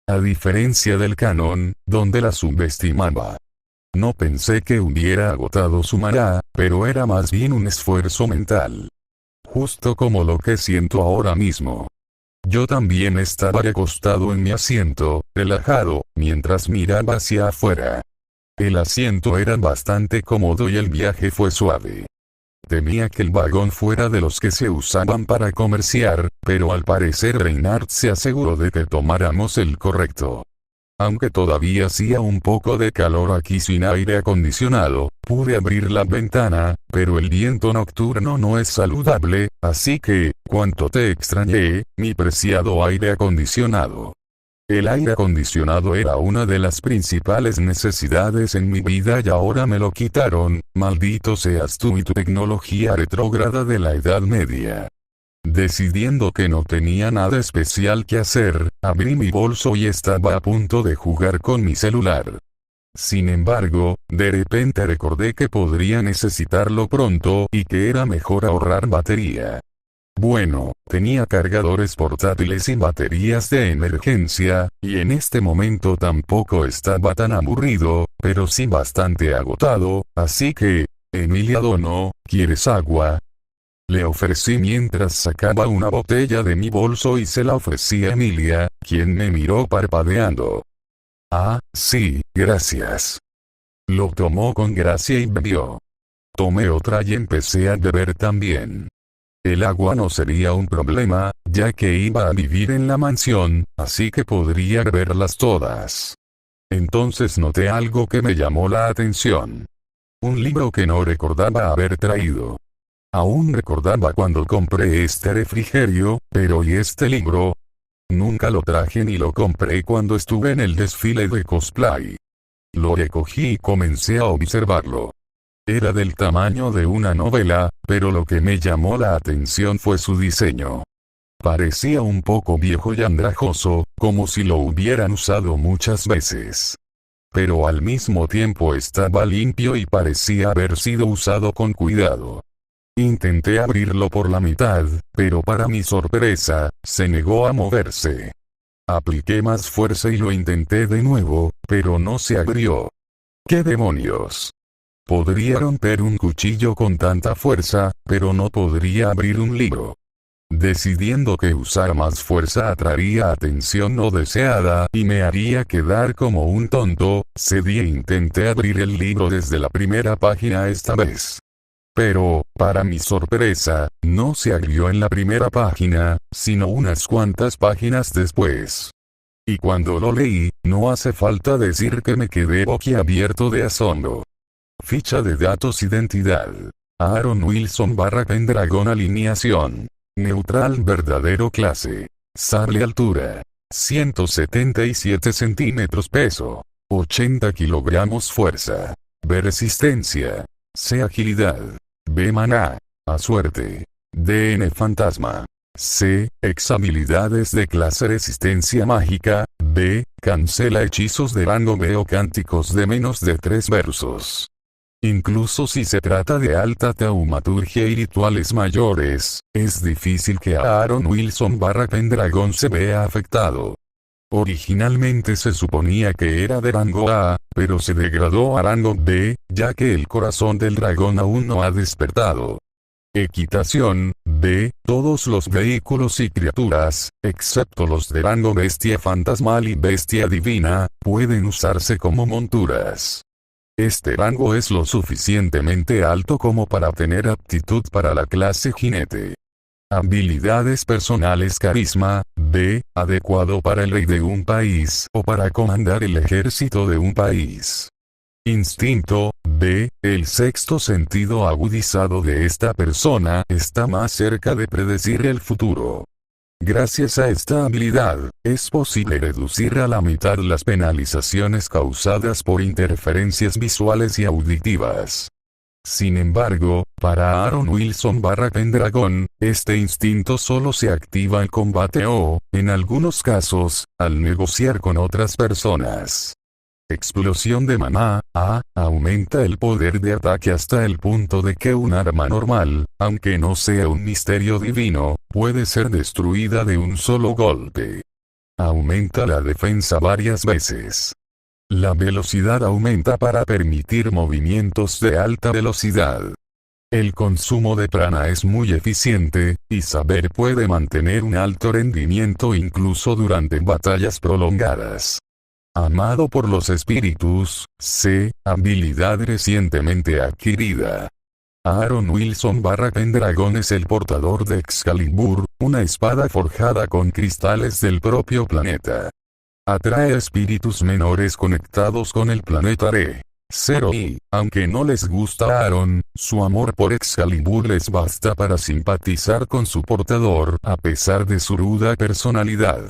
A diferencia del canon, donde la subestimaba. No pensé que hubiera agotado su maná, pero era más bien un esfuerzo mental. Justo como lo que siento ahora mismo. Yo también estaba recostado en mi asiento, relajado, mientras miraba hacia afuera. El asiento era bastante cómodo y el viaje fue suave. Temía que el vagón fuera de los que se usaban para comerciar, pero al parecer Reinhardt se aseguró de que tomáramos el correcto. Aunque todavía hacía un poco de calor aquí sin aire acondicionado, pude abrir la ventana, pero el viento nocturno no es saludable, así que, cuánto te extrañé, mi preciado aire acondicionado. El aire acondicionado era una de las principales necesidades en mi vida y ahora me lo quitaron, maldito seas tú y tu tecnología retrógrada de la Edad Media. Decidiendo que no tenía nada especial que hacer, abrí mi bolso y estaba a punto de jugar con mi celular. Sin embargo, de repente recordé que podría necesitarlo pronto y que era mejor ahorrar batería. Bueno, tenía cargadores portátiles y baterías de emergencia, y en este momento tampoco estaba tan aburrido, pero sí bastante agotado, así que, Emilia Dono, ¿quieres agua? Le ofrecí mientras sacaba una botella de mi bolso y se la ofrecí a Emilia, quien me miró parpadeando. Ah, sí, gracias. Lo tomó con gracia y bebió. Tomé otra y empecé a beber también. El agua no sería un problema, ya que iba a vivir en la mansión, así que podría beberlas todas. Entonces noté algo que me llamó la atención. Un libro que no recordaba haber traído. Aún recordaba cuando compré este refrigerio, pero ¿y este libro? Nunca lo traje ni lo compré cuando estuve en el desfile de cosplay. Lo recogí y comencé a observarlo. Era del tamaño de una novela, pero lo que me llamó la atención fue su diseño. Parecía un poco viejo y andrajoso, como si lo hubieran usado muchas veces. Pero al mismo tiempo estaba limpio y parecía haber sido usado con cuidado. Intenté abrirlo por la mitad, pero para mi sorpresa, se negó a moverse. Apliqué más fuerza y lo intenté de nuevo, pero no se abrió. ¿Qué demonios? Podría romper un cuchillo con tanta fuerza, pero no podría abrir un libro. Decidiendo que usar más fuerza atraería atención no deseada y me haría quedar como un tonto, cedí e intenté abrir el libro desde la primera página esta vez. Pero, para mi sorpresa, no se abrió en la primera página, sino unas cuantas páginas después. Y cuando lo leí, no hace falta decir que me quedé boquiabierto de asombro. Ficha de datos identidad. Aaron Wilson _Pendragon alineación. Neutral verdadero clase. Sable altura. 177 centímetros peso. 80 kilogramos fuerza. B resistencia. C agilidad. B maná. A suerte. DN fantasma. C. Ex habilidades de clase resistencia mágica. B. Cancela hechizos de rango B o cánticos de menos de 3 versos. Incluso si se trata de alta taumaturgia y rituales mayores, es difícil que Aaron Wilson _Pendragon se vea afectado. Originalmente se suponía que era de rango A, pero se degradó a rango B, ya que el corazón del dragón aún no ha despertado. Equitación, B. Todos los vehículos y criaturas, excepto los de rango bestia fantasmal y bestia divina, pueden usarse como monturas. Este rango es lo suficientemente alto como para tener aptitud para la clase jinete. Habilidades personales carisma, B, adecuado para el rey de un país o para comandar el ejército de un país. Instinto, B, el sexto sentido agudizado de esta persona está más cerca de predecir el futuro. Gracias a esta habilidad, es posible reducir a la mitad las penalizaciones causadas por interferencias visuales y auditivas. Sin embargo, para Aaron Wilson _Pendragon, este instinto solo se activa en combate o, en algunos casos, al negociar con otras personas. Explosión de maná, A, aumenta el poder de ataque hasta el punto de que un arma normal, aunque no sea un misterio divino, puede ser destruida de un solo golpe. Aumenta la defensa varias veces. La velocidad aumenta para permitir movimientos de alta velocidad. El consumo de prana es muy eficiente, y saber puede mantener un alto rendimiento incluso durante batallas prolongadas. Amado por los espíritus, C, habilidad recientemente adquirida. Aaron Wilson Pendragon es el portador de Excalibur, una espada forjada con cristales del propio planeta. Atrae espíritus menores conectados con el planeta Re. 0 y, aunque no les gusta a Aaron, su amor por Excalibur les basta para simpatizar con su portador a pesar de su ruda personalidad.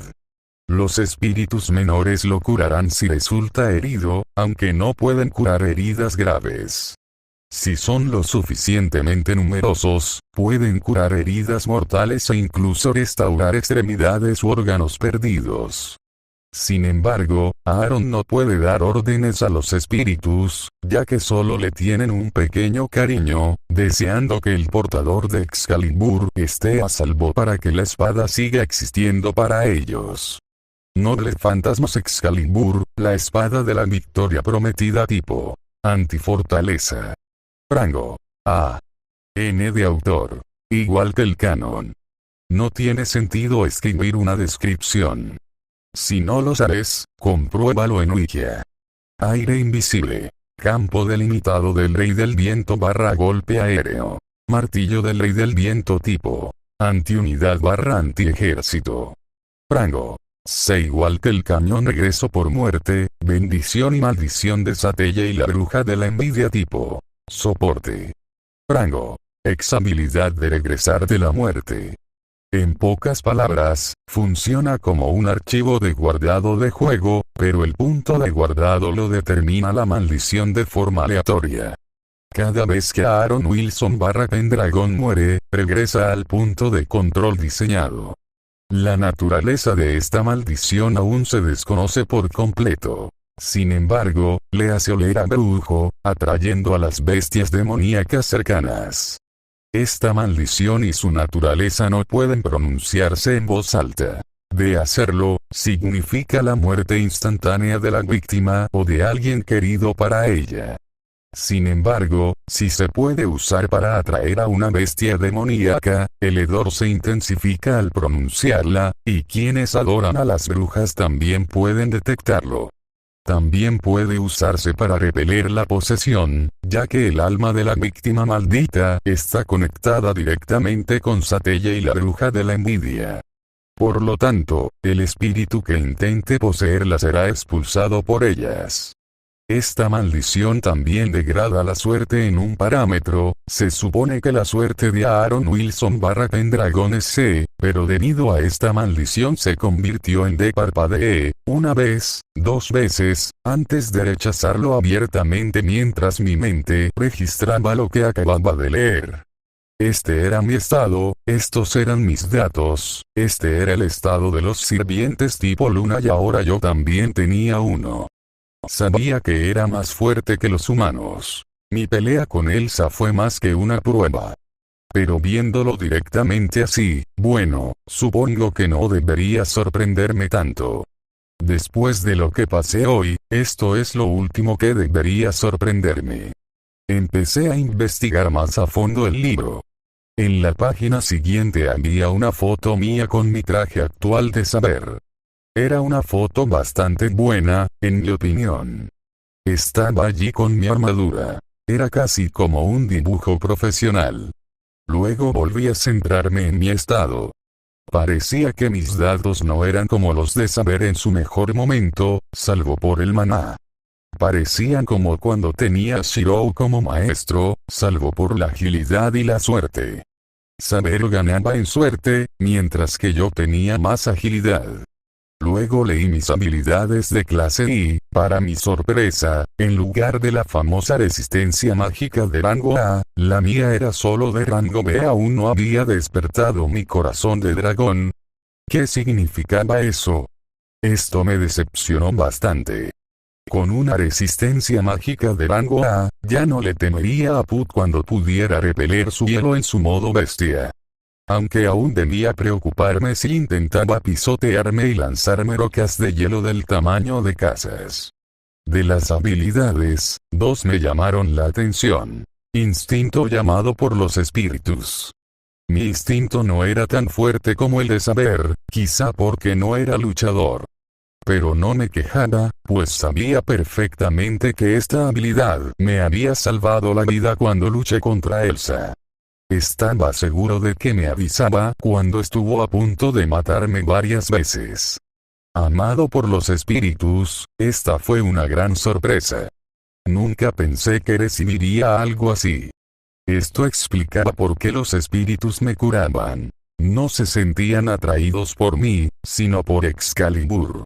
Los espíritus menores lo curarán si resulta herido, aunque no pueden curar heridas graves. Si son lo suficientemente numerosos, pueden curar heridas mortales e incluso restaurar extremidades u órganos perdidos. Sin embargo, Aaron no puede dar órdenes a los espíritus, ya que solo le tienen un pequeño cariño, deseando que el portador de Excalibur esté a salvo para que la espada siga existiendo para ellos. Noble Fantasmas Excalibur, la espada de la victoria prometida tipo antifortaleza. Rango A. N de autor. Igual que el canon. No tiene sentido escribir una descripción. Si no lo sabes, compruébalo en Wikia. Aire invisible. Campo delimitado del Rey del Viento / golpe aéreo. Martillo del Rey del Viento tipo antiunidad / antiejército. Rango C igual que el cañón regreso por muerte, bendición y maldición de Satella y la bruja de la envidia tipo soporte. Rango X habilidad de regresar de la muerte. En pocas palabras, funciona como un archivo de guardado de juego, pero el punto de guardado lo determina la maldición de forma aleatoria. Cada vez que Aaron Wilson Pendragon muere, regresa al punto de control diseñado. La naturaleza de esta maldición aún se desconoce por completo. Sin embargo, le hace oler a brujo, atrayendo a las bestias demoníacas cercanas. Esta maldición y su naturaleza no pueden pronunciarse en voz alta. De hacerlo, significa la muerte instantánea de la víctima o de alguien querido para ella. Sin embargo, si se puede usar para atraer a una bestia demoníaca, el hedor se intensifica al pronunciarla, y quienes adoran a las brujas también pueden detectarlo. También puede usarse para repeler la posesión, ya que el alma de la víctima maldita está conectada directamente con Satella y la bruja de la envidia. Por lo tanto, el espíritu que intente poseerla será expulsado por ellas. Esta maldición también degrada la suerte en un parámetro. Se supone que la suerte de Aaron Wilson Pendragon es C, pero debido a esta maldición se convirtió en D. Parpadee, una vez, 2 veces, antes de rechazarlo abiertamente mientras mi mente registraba lo que acababa de leer. Este era mi estado, estos eran mis datos, este era el estado de los sirvientes tipo luna y ahora yo también tenía uno. Sabía que era más fuerte que los humanos. Mi pelea con Elsa fue más que una prueba. Pero viéndolo directamente así, bueno, supongo que no debería sorprenderme tanto. Después de lo que pasé hoy, esto es lo último que debería sorprenderme. Empecé a investigar más a fondo el libro. En la página siguiente había una foto mía con mi traje actual de saber. Era una foto bastante buena, en mi opinión. Estaba allí con mi armadura. Era casi como un dibujo profesional. Luego volví a centrarme en mi estado. Parecía que mis datos no eran como los de saber en su mejor momento, salvo por el maná. Parecían como cuando tenía a Shirou como maestro, salvo por la agilidad y la suerte. Saber ganaba en suerte, mientras que yo tenía más agilidad. Luego leí mis habilidades de clase y, para mi sorpresa, en lugar de la famosa resistencia mágica de rango A, la mía era solo de rango B. Aún no había despertado mi corazón de dragón. ¿Qué significaba eso? Esto me decepcionó bastante. Con una resistencia mágica de rango A, ya no le temería a Put cuando pudiera repeler su hielo en su modo bestia. Aunque aún debía preocuparme si intentaba pisotearme y lanzarme rocas de hielo del tamaño de casas. De las habilidades, dos me llamaron la atención. Instinto llamado por los espíritus. Mi instinto no era tan fuerte como el de saber, quizá porque no era luchador. Pero no me quejaba, pues sabía perfectamente que esta habilidad me había salvado la vida cuando luché contra Elsa. Estaba seguro de que me avisaba cuando estuvo a punto de matarme varias veces. Amado por los espíritus, esta fue una gran sorpresa. Nunca pensé que recibiría algo así. Esto explicaba por qué los espíritus me curaban. No se sentían atraídos por mí, sino por Excalibur.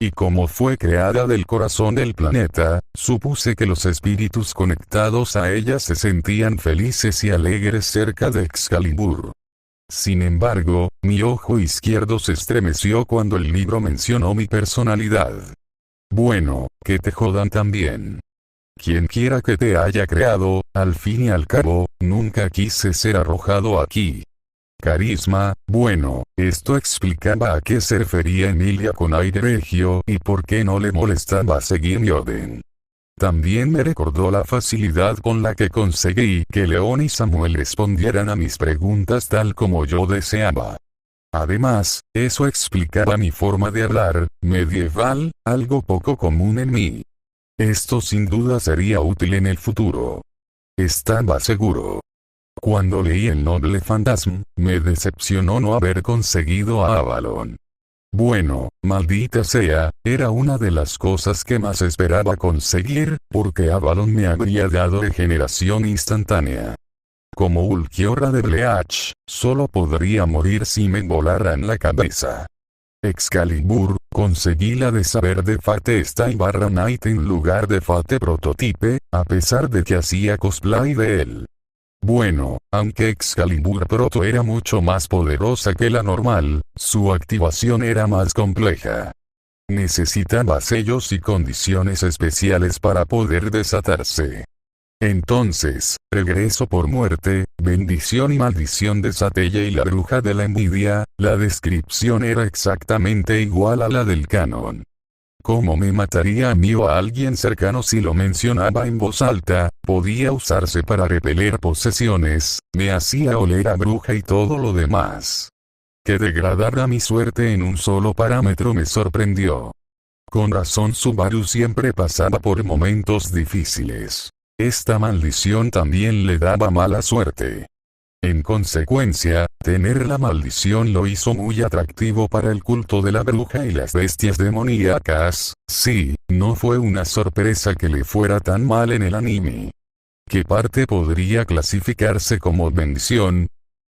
Y como fue creada del corazón del planeta, supuse que los espíritus conectados a ella se sentían felices y alegres cerca de Excalibur. Sin embargo, mi ojo izquierdo se estremeció cuando el libro mencionó mi personalidad. Bueno, que te jodan también. Quien quiera que te haya creado, al fin y al cabo, nunca quise ser arrojado aquí. Carisma, bueno, esto explicaba a qué se refería Emilia con aire regio y por qué no le molestaba seguir mi orden. También me recordó la facilidad con la que conseguí que León y Samuel respondieran a mis preguntas tal como yo deseaba. Además, eso explicaba mi forma de hablar, medieval, algo poco común en mí. Esto sin duda sería útil en el futuro. Estaba seguro. Cuando leí El Noble Fantasma, me decepcionó no haber conseguido a Avalon. Bueno, maldita sea, era una de las cosas que más esperaba conseguir, porque Avalon me habría dado regeneración instantánea. Como Ulquiorra de Bleach, solo podría morir si me volaran la cabeza. Excalibur, conseguí la de saber de Fate Stay / Night en lugar de Fate Prototype, a pesar de que hacía cosplay de él. Bueno, aunque Excalibur Proto era mucho más poderosa que la normal, su activación era más compleja. Necesitaba sellos y condiciones especiales para poder desatarse. Entonces, regreso por muerte, bendición y maldición de Satella y la bruja de la envidia, la descripción era exactamente igual a la del canon. ¿Cómo me mataría a mí o a alguien cercano si lo mencionaba en voz alta? Podía usarse para repeler posesiones, me hacía oler a bruja y todo lo demás. Que degradara mi suerte en un solo parámetro me sorprendió. Con razón Subaru siempre pasaba por momentos difíciles. Esta maldición también le daba mala suerte. En consecuencia, tener la maldición lo hizo muy atractivo para el culto de la bruja y las bestias demoníacas. Sí, no fue una sorpresa que le fuera tan mal en el anime. ¿Qué parte podría clasificarse como bendición?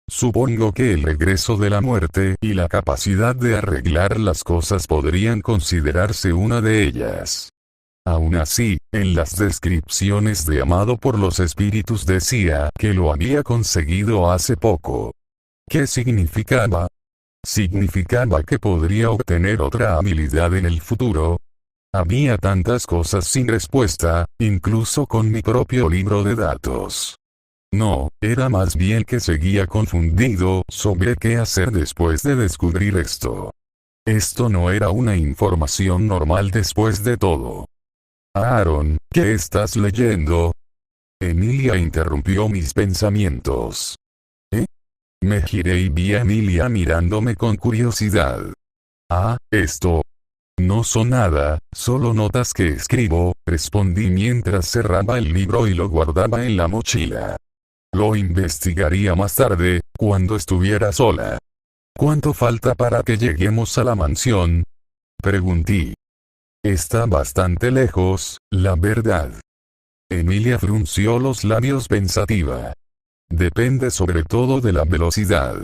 Supongo que el regreso de la muerte y la capacidad de arreglar las cosas podrían considerarse una de ellas. Aún así, en las descripciones de Amado por los espíritus decía que lo había conseguido hace poco. ¿Qué significaba? ¿Significaba que podría obtener otra habilidad en el futuro? Había tantas cosas sin respuesta, incluso con mi propio libro de datos. No, era más bien que seguía confundido sobre qué hacer después de descubrir esto. Esto no era una información normal después de todo. Aaron, ¿qué estás leyendo? Emilia interrumpió mis pensamientos. ¿Eh? Me giré y vi a Emilia mirándome con curiosidad. Ah, esto. No son nada, solo notas que escribo, respondí mientras cerraba el libro y lo guardaba en la mochila. Lo investigaría más tarde, cuando estuviera sola. ¿Cuánto falta para que lleguemos a la mansión? Pregunté. Está bastante lejos, la verdad. Emilia frunció los labios pensativa. Depende sobre todo de la velocidad.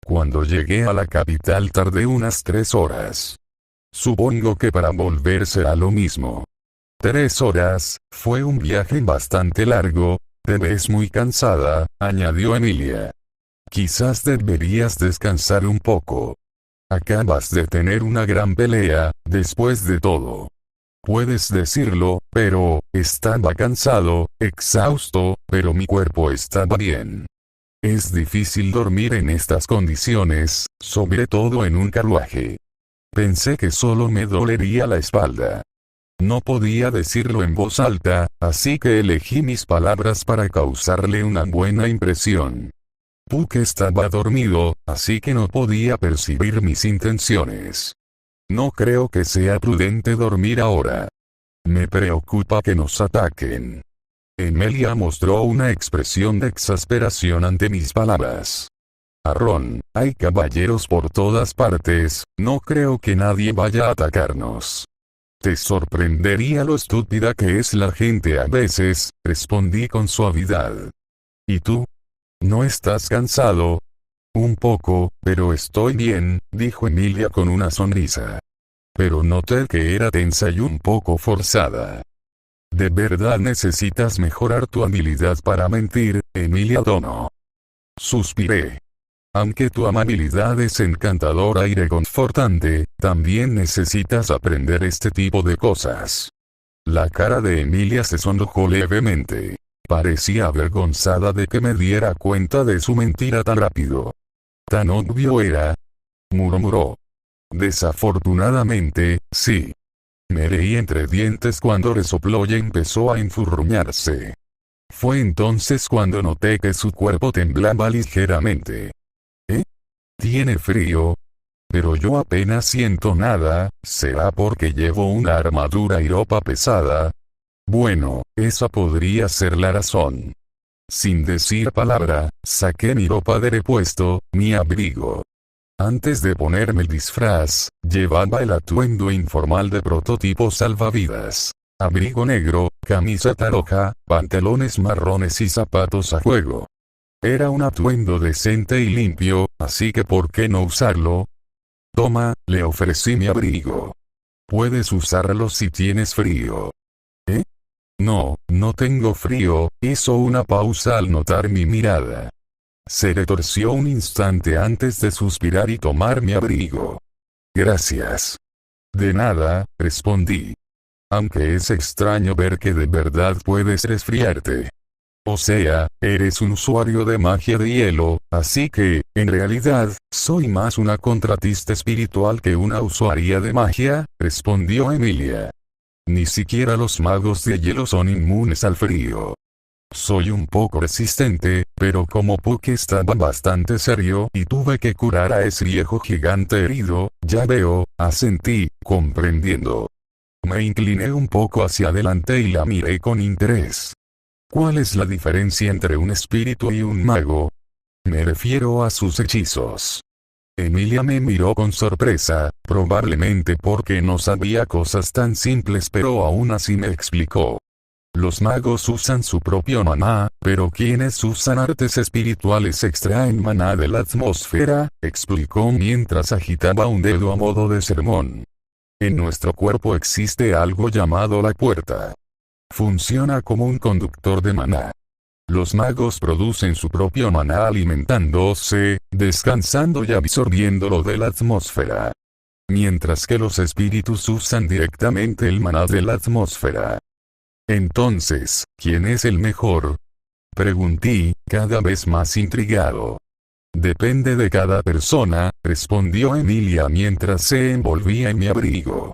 Cuando llegué a la capital tardé unas 3 horas. Supongo que para volver será lo mismo. 3 horas, fue un viaje bastante largo. Te ves muy cansada, añadió Emilia. Quizás deberías descansar un poco. Acabas de tener una gran pelea, después de todo. Puedes decirlo, pero, estaba cansado, exhausto, pero mi cuerpo estaba bien. Es difícil dormir en estas condiciones, sobre todo en un carruaje. Pensé que solo me dolería la espalda. No podía decirlo en voz alta, así que elegí mis palabras para causarle una buena impresión. Puck estaba dormido, así que no podía percibir mis intenciones. No creo que sea prudente dormir ahora. Me preocupa que nos ataquen. Emilia mostró una expresión de exasperación ante mis palabras. Aaron, hay caballeros por todas partes, no creo que nadie vaya a atacarnos. Te sorprendería lo estúpida que es la gente a veces, respondí con suavidad. ¿Y tú? ¿No estás cansado? Un poco, pero estoy bien, dijo Emilia con una sonrisa. Pero noté que era tensa y un poco forzada. ¿De verdad necesitas mejorar tu habilidad para mentir, Emilia Dono? Suspiré. Aunque tu amabilidad es encantadora y reconfortante, también necesitas aprender este tipo de cosas. La cara de Emilia se sonrojó levemente. Parecía avergonzada de que me diera cuenta de su mentira tan rápido. Tan obvio era. Murmuró. Desafortunadamente, sí. Me reí entre dientes cuando resopló y empezó a enfurruñarse. Fue entonces cuando noté que su cuerpo temblaba ligeramente. ¿Eh? ¿Tiene frío? Pero yo apenas siento nada, ¿será porque llevo una armadura y ropa pesada? Bueno, esa podría ser la razón. Sin decir palabra, saqué mi ropa de repuesto, mi abrigo. Antes de ponerme el disfraz, llevaba el atuendo informal de prototipo salvavidas. Abrigo negro, camiseta roja, pantalones marrones y zapatos a juego. Era un atuendo decente y limpio, así que ¿por qué no usarlo? Toma, le ofrecí mi abrigo. Puedes usarlo si tienes frío. ¿Eh? No, no tengo frío, hizo una pausa al notar mi mirada. Se retorció un instante antes de suspirar y tomar mi abrigo. Gracias. De nada, respondí. Aunque es extraño ver que de verdad puedes resfriarte. O sea, eres un usuario de magia de hielo, así que, en realidad, soy más una contratista espiritual que una usuaria de magia, respondió Emilia. Ni siquiera los magos de hielo son inmunes al frío. Soy un poco resistente, pero como Puck estaba bastante serio y tuve que curar a ese viejo gigante herido, ya veo, asentí, comprendiendo. Me incliné un poco hacia adelante y la miré con interés. ¿Cuál es la diferencia entre un espíritu y un mago? Me refiero a sus hechizos. Emilia me miró con sorpresa, probablemente porque no sabía cosas tan simples, pero aún así me explicó. Los magos usan su propio maná, pero quienes usan artes espirituales extraen maná de la atmósfera, explicó mientras agitaba un dedo a modo de sermón. En nuestro cuerpo existe algo llamado la puerta. Funciona como un conductor de maná. Los magos producen su propio maná alimentándose, descansando y absorbiéndolo de la atmósfera. Mientras que los espíritus usan directamente el maná de la atmósfera. Entonces, ¿quién es el mejor? Pregunté, cada vez más intrigado. Depende de cada persona, respondió Emilia mientras se envolvía en mi abrigo.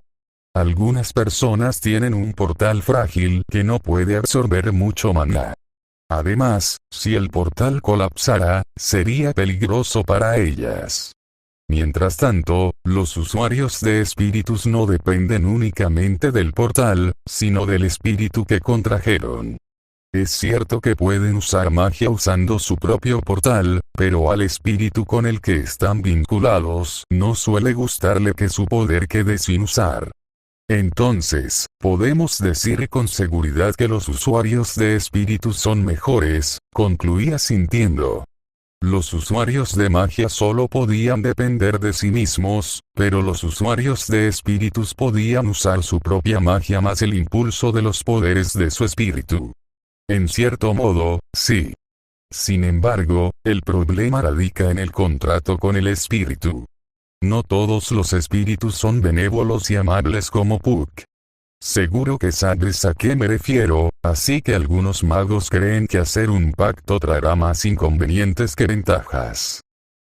Algunas personas tienen un portal frágil que no puede absorber mucho maná. Además, si el portal colapsara, sería peligroso para ellas. Mientras tanto, los usuarios de espíritus no dependen únicamente del portal, sino del espíritu que contrajeron. Es cierto que pueden usar magia usando su propio portal, pero al espíritu con el que están vinculados no suele gustarle que su poder quede sin usar. Entonces, podemos decir con seguridad que los usuarios de espíritus son mejores, concluí asintiendo. Los usuarios de magia solo podían depender de sí mismos, pero los usuarios de espíritus podían usar su propia magia más el impulso de los poderes de su espíritu. En cierto modo, sí. Sin embargo, el problema radica en el contrato con el espíritu. No todos los espíritus son benévolos y amables como Puck. Seguro que sabes a qué me refiero, así que algunos magos creen que hacer un pacto traerá más inconvenientes que ventajas.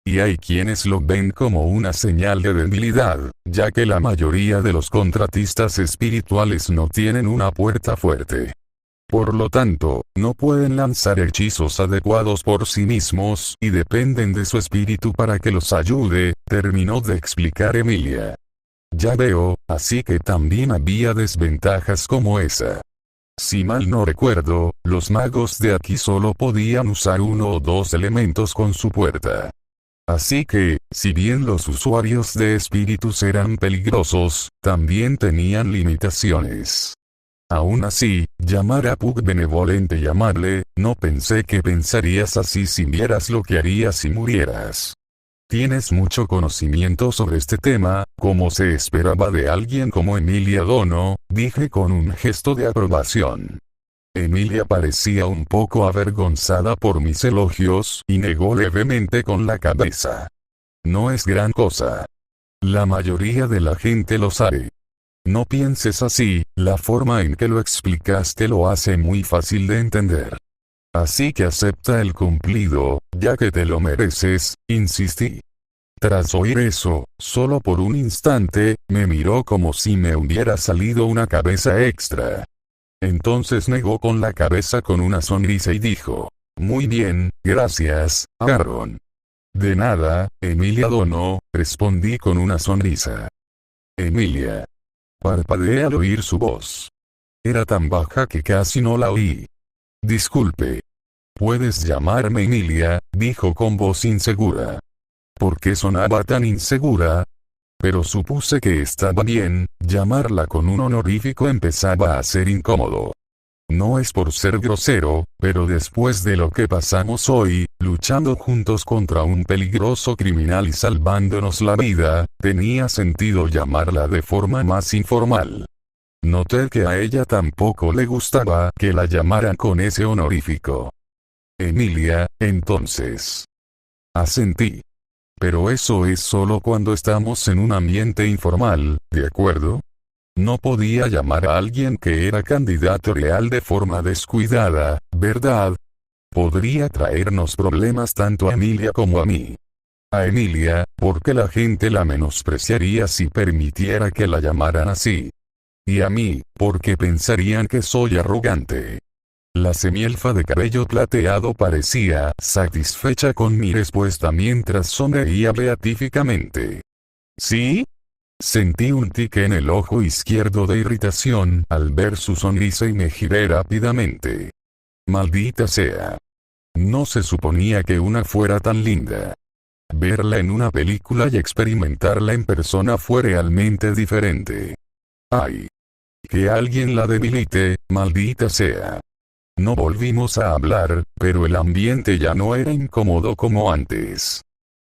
Y hay quienes lo ven como una señal de debilidad, ya que la mayoría de los contratistas espirituales no tienen una puerta fuerte. Por lo tanto, no pueden lanzar hechizos adecuados por sí mismos y dependen de su espíritu para que los ayude, terminó de explicar Emilia. Ya veo, así que también había desventajas como esa. Si mal no recuerdo, los magos de aquí solo podían usar uno o dos elementos con su puerta. Así que, si bien los usuarios de espíritus eran peligrosos, también tenían limitaciones. Aún así, llamar a Pug benevolente y amable, no pensé que pensarías así si vieras lo que harías si murieras. Tienes mucho conocimiento sobre este tema, como se esperaba de alguien como Emilia Dono, dije con un gesto de aprobación. Emilia parecía un poco avergonzada por mis elogios y negó levemente con la cabeza. No es gran cosa. La mayoría de la gente lo sabe. No pienses así, la forma en que lo explicaste lo hace muy fácil de entender. Así que acepta el cumplido, ya que te lo mereces, insistí. Tras oír eso, solo por un instante, me miró como si me hubiera salido una cabeza extra. Entonces negó con la cabeza con una sonrisa y dijo: muy bien, gracias, Aaron. De nada, Emilia Dono, respondí con una sonrisa. Emilia. Parpadeé al oír su voz. Era tan baja que casi no la oí. Disculpe. Puedes llamarme Emilia, dijo con voz insegura. ¿Por qué sonaba tan insegura? Pero supuse que estaba bien, llamarla con un honorífico empezaba a ser incómodo. No es por ser grosero, pero después de lo que pasamos hoy, luchando juntos contra un peligroso criminal y salvándonos la vida, tenía sentido llamarla de forma más informal. Noté que a ella tampoco le gustaba que la llamaran con ese honorífico. Emilia, entonces. Asentí. Pero eso es solo cuando estamos en un ambiente informal, ¿de acuerdo? No podía llamar a alguien que era candidato real de forma descuidada, ¿verdad? Podría traernos problemas tanto a Emilia como a mí. A Emilia, porque la gente la menospreciaría si permitiera que la llamaran así. Y a mí, porque pensarían que soy arrogante. La semielfa de cabello plateado parecía satisfecha con mi respuesta mientras sonreía beatíficamente. ¿Sí? Sentí un tique en el ojo izquierdo de irritación al ver su sonrisa y me giré rápidamente. Maldita sea. No se suponía que una fuera tan linda. Verla en una película y experimentarla en persona fue realmente diferente. ¡Ay! Que alguien la debilite, maldita sea. No volvimos a hablar, pero el ambiente ya no era incómodo como antes.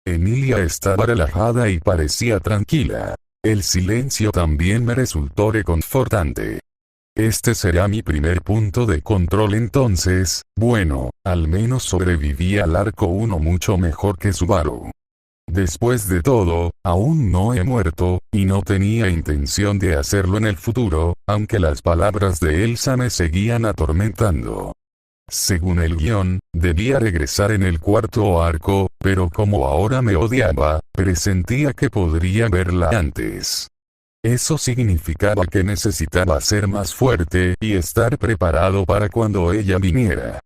Emilia estaba relajada y parecía tranquila. El silencio también me resultó reconfortante. Este será mi primer punto de control entonces, bueno, al menos sobreviví al arco 1 mucho mejor que Subaru. Después de todo, aún no he muerto, y no tenía intención de hacerlo en el futuro, aunque las palabras de Elsa me seguían atormentando. Según el guión, debía regresar en el cuarto arco, pero como ahora me odiaba, presentía que podría verla antes. Eso significaba que necesitaba ser más fuerte y estar preparado para cuando ella viniera.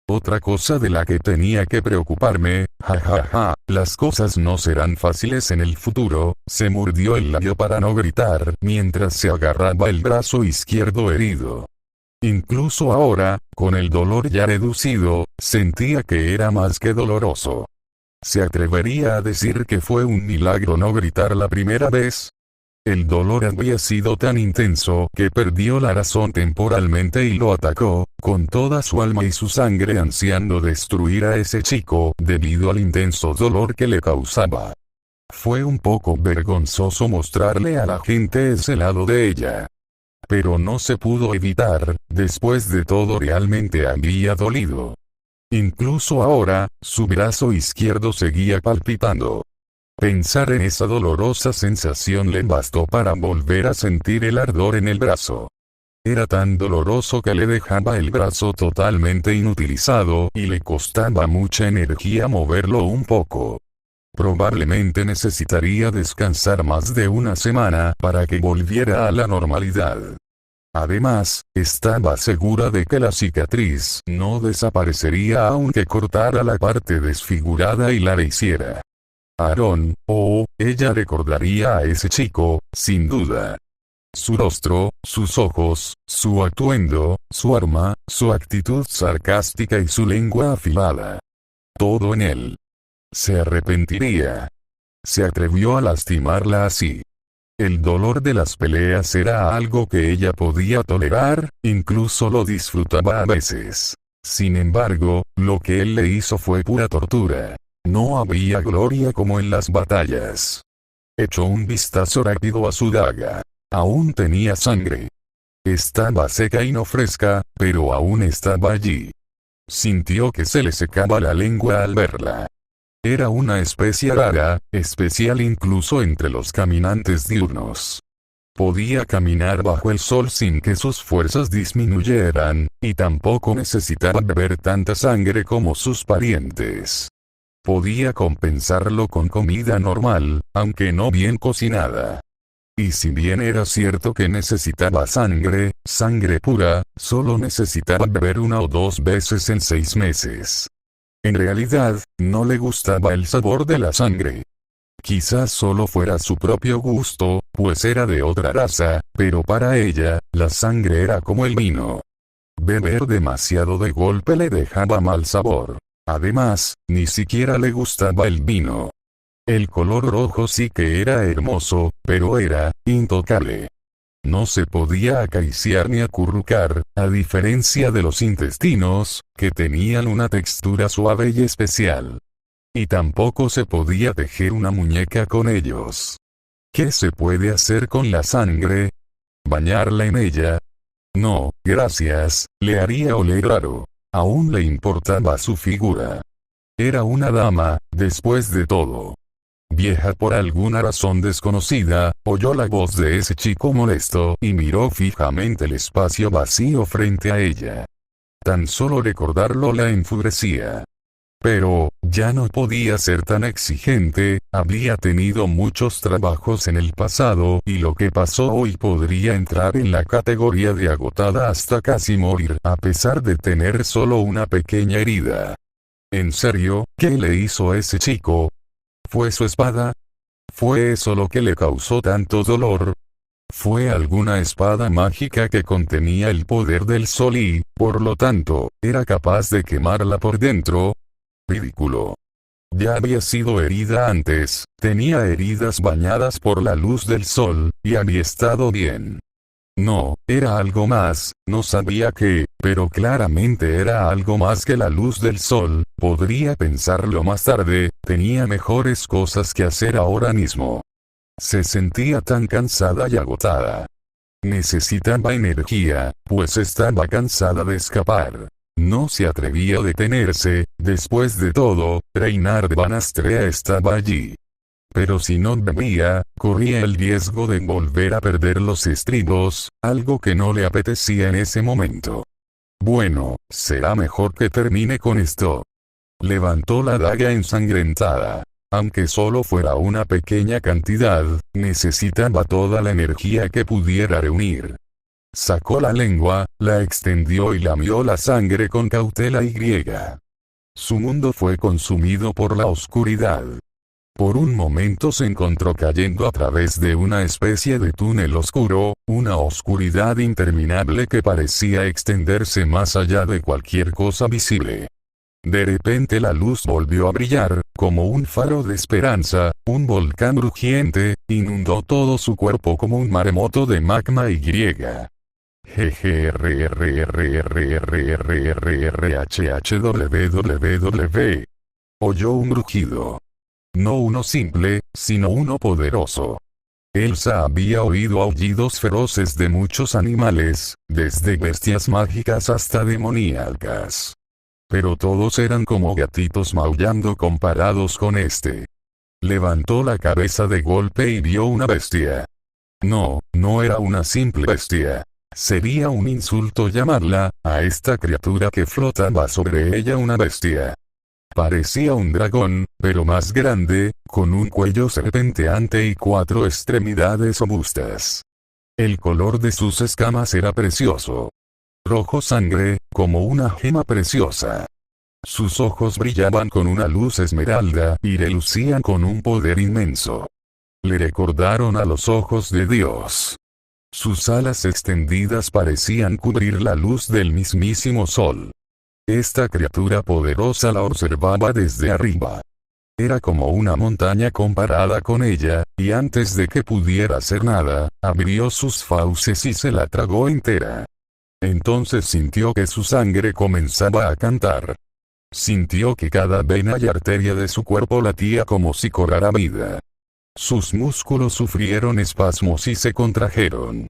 Otra cosa de la que tenía que preocuparme, las cosas no serán fáciles en el futuro, se mordió el labio para no gritar mientras se agarraba el brazo izquierdo herido. Incluso ahora, con el dolor ya reducido, sentía que era más que doloroso. ¿Se atrevería a decir que fue un milagro no gritar la primera vez? El dolor había sido tan intenso que perdió la razón temporalmente y lo atacó, con toda su alma y su sangre ansiando destruir a ese chico debido al intenso dolor que le causaba. Fue un poco vergonzoso mostrarle a la gente ese lado de ella. Pero no se pudo evitar, después de todo realmente había dolido. Incluso ahora, su brazo izquierdo seguía palpitando. Pensar en esa dolorosa sensación le bastó para volver a sentir el ardor en el brazo. Era tan doloroso que le dejaba el brazo totalmente inutilizado y le costaba mucha energía moverlo un poco. Probablemente necesitaría descansar más de una semana para que volviera a la normalidad. Además, estaba segura de que la cicatriz no desaparecería aunque cortara la parte desfigurada y la rehiciera. Aaron, ella recordaría a ese chico, sin duda. Su rostro, sus ojos, su atuendo, su arma, su actitud sarcástica y su lengua afilada. Todo en él. Se arrepentiría. Se atrevió a lastimarla así. El dolor de las peleas era algo que ella podía tolerar, incluso lo disfrutaba a veces. Sin embargo, lo que él le hizo fue pura tortura. No había gloria como en las batallas. Echó un vistazo rápido a su daga. Aún tenía sangre. Estaba seca y no fresca, pero aún estaba allí. Sintió que se le secaba la lengua al verla. Era una especie rara, especial incluso entre los caminantes diurnos. Podía caminar bajo el sol sin que sus fuerzas disminuyeran, y tampoco necesitaba beber tanta sangre como sus parientes. Podía compensarlo con comida normal, aunque no bien cocinada. Y si bien era cierto que necesitaba sangre pura, solo necesitaba beber 1 o 2 veces en 6 meses. En realidad, no le gustaba el sabor de la sangre. Quizás solo fuera su propio gusto, pues era de otra raza, pero para ella, la sangre era como el vino. Beber demasiado de golpe le dejaba mal sabor. Además, ni siquiera le gustaba el vino. El color rojo sí que era hermoso, pero era intocable. No se podía acariciar ni acurrucar, a diferencia de los intestinos, que tenían una textura suave y especial. Y tampoco se podía tejer una muñeca con ellos. ¿Qué se puede hacer con la sangre? ¿Bañarla en ella? No, gracias, le haría oler raro. Aún le importaba su figura. Era una dama, después de todo. Vieja por alguna razón desconocida, oyó la voz de ese chico molesto y miró fijamente el espacio vacío frente a ella. Tan solo recordarlo la enfurecía. Pero, ya no podía ser tan exigente, había tenido muchos trabajos en el pasado y lo que pasó hoy podría entrar en la categoría de agotada hasta casi morir a pesar de tener solo una pequeña herida. ¿En serio, qué le hizo ese chico? ¿Fue su espada? ¿Fue eso lo que le causó tanto dolor? ¿Fue alguna espada mágica que contenía el poder del sol y, por lo tanto, era capaz de quemarla por dentro? Ridículo. Ya había sido herida antes, tenía heridas bañadas por la luz del sol, y había estado bien. No, era algo más, no sabía qué, pero claramente era algo más que la luz del sol, podría pensarlo más tarde, tenía mejores cosas que hacer ahora mismo. Se sentía tan cansada y agotada. Necesitaba energía, pues estaba cansada de escapar. No se atrevía a detenerse, después de todo, Reinhard Van Astrea estaba allí. Pero si no bebía, corría el riesgo de volver a perder los estribos, algo que no le apetecía en ese momento. Bueno, será mejor que termine con esto. Levantó la daga ensangrentada. Aunque solo fuera una pequeña cantidad, necesitaba toda la energía que pudiera reunir. Sacó la lengua, la extendió y lamió la sangre con cautela y griega. Su mundo fue consumido por la oscuridad. Por un momento se encontró cayendo a través de una especie de túnel oscuro, una oscuridad interminable que parecía extenderse más allá de cualquier cosa visible. De repente la luz volvió a brillar, como un faro de esperanza, un volcán rugiente, inundó todo su cuerpo como un maremoto de magma y griega. GGRRRRRRHHWWW. Oyó un rugido. No uno simple, sino uno poderoso. Elsa había oído aullidos feroces de muchos animales, desde bestias mágicas hasta demoníacas. Pero todos eran como gatitos maullando comparados con este. Levantó la cabeza de golpe y vio una bestia. No, no era una simple bestia. Sería un insulto llamarla, a esta criatura que flotaba sobre ella una bestia. Parecía un dragón, pero más grande, con un cuello serpenteante y 4 extremidades robustas. El color de sus escamas era precioso. Rojo sangre, como una gema preciosa. Sus ojos brillaban con una luz esmeralda y relucían con un poder inmenso. Le recordaron a los ojos de Dios. Sus alas extendidas parecían cubrir la luz del mismísimo sol. Esta criatura poderosa la observaba desde arriba. Era como una montaña comparada con ella, y antes de que pudiera hacer nada, abrió sus fauces y se la tragó entera. Entonces sintió que su sangre comenzaba a cantar. Sintió que cada vena y arteria de su cuerpo latía como si cobrara vida. Sus músculos sufrieron espasmos y se contrajeron.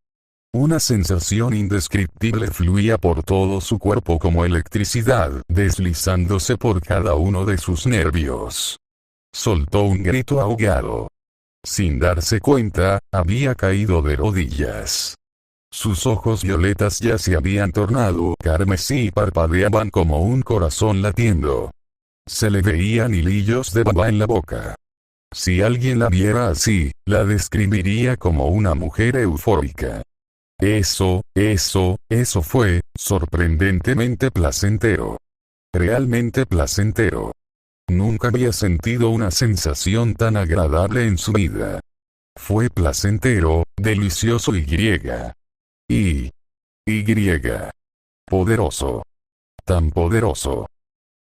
Una sensación indescriptible fluía por todo su cuerpo como electricidad, deslizándose por cada uno de sus nervios. Soltó un grito ahogado. Sin darse cuenta, había caído de rodillas. Sus ojos violetas ya se habían tornado carmesí y parpadeaban como un corazón latiendo. Se le veían hilillos de baba en la boca. Si alguien la viera así, la describiría como una mujer eufórica. Eso fue, sorprendentemente placentero. Realmente placentero. Nunca había sentido una sensación tan agradable en su vida. Fue placentero, delicioso y griega. Poderoso. Tan poderoso.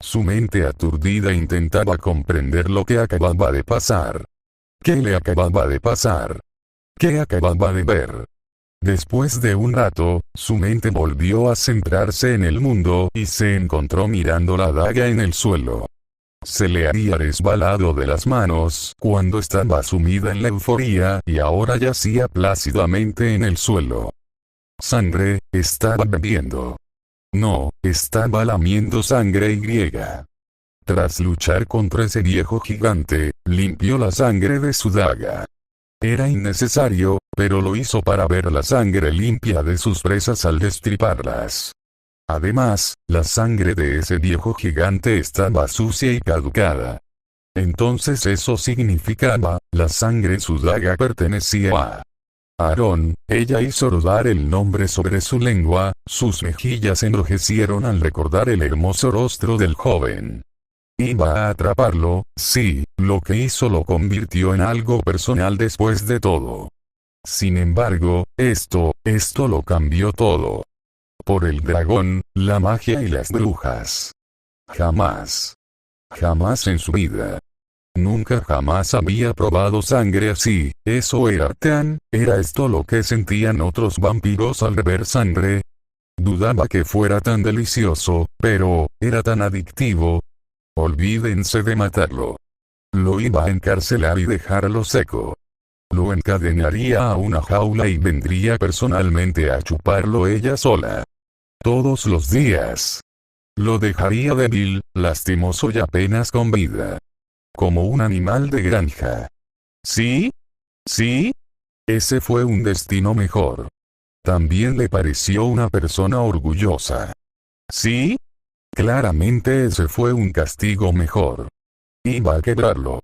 Su mente aturdida intentaba comprender lo que acababa de pasar. ¿Qué le acababa de pasar? ¿Qué acababa de ver? Después de un rato, su mente volvió a centrarse en el mundo y se encontró mirando la daga en el suelo. Se le había resbalado de las manos cuando estaba sumida en la euforía y ahora yacía plácidamente en el suelo. Sangre, estaba bebiendo. No, estaba lamiendo sangre griega. Tras luchar contra ese viejo gigante, limpió la sangre de su daga. Era innecesario, pero lo hizo para ver la sangre limpia de sus presas al destriparlas. Además, la sangre de ese viejo gigante estaba sucia y caducada. Entonces eso significaba, la sangre en su daga pertenecía a Aarón. Ella hizo rodar el nombre sobre su lengua, sus mejillas enrojecieron al recordar el hermoso rostro del joven. Iba a atraparlo, sí, lo que hizo lo convirtió en algo personal después de todo. Sin embargo, esto lo cambió todo. Por el dragón, la magia y las brujas. Jamás en su vida. Nunca jamás había probado sangre así. ¿Era esto lo que sentían otros vampiros al beber sangre? Dudaba que fuera tan delicioso, pero, era tan adictivo. Olvídense de matarlo. Lo iba a encarcelar y dejarlo seco. Lo encadenaría a una jaula y vendría personalmente a chuparlo ella sola. Todos los días. Lo dejaría débil, lastimoso y apenas con vida. Como un animal de granja. ¿Sí? ¿Sí? Ese fue un destino mejor. También le pareció una persona orgullosa. ¿Sí? Claramente ese fue un castigo mejor. Iba a quebrarlo.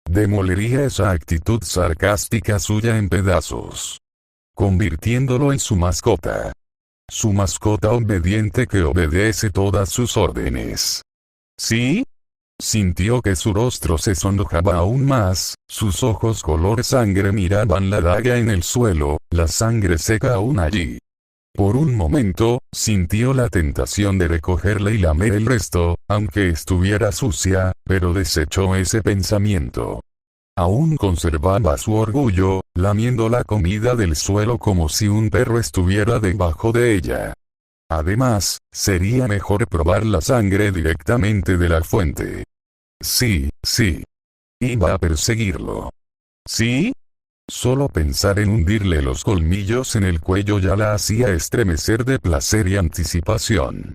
Demolería esa actitud sarcástica suya en pedazos. Convirtiéndolo en su mascota. Su mascota obediente que obedece todas sus órdenes. ¿Sí? Sintió que su rostro se sonrojaba aún más, sus ojos color sangre miraban la daga en el suelo, la sangre seca aún allí. Por un momento, sintió la tentación de recogerla y lamer el resto, aunque estuviera sucia, pero desechó ese pensamiento. Aún conservaba su orgullo, lamiendo la comida del suelo como si un perro estuviera debajo de ella. Además, sería mejor probar la sangre directamente de la fuente. Sí. Iba a perseguirlo. ¿Sí? Solo pensar en hundirle los colmillos en el cuello ya la hacía estremecer de placer y anticipación.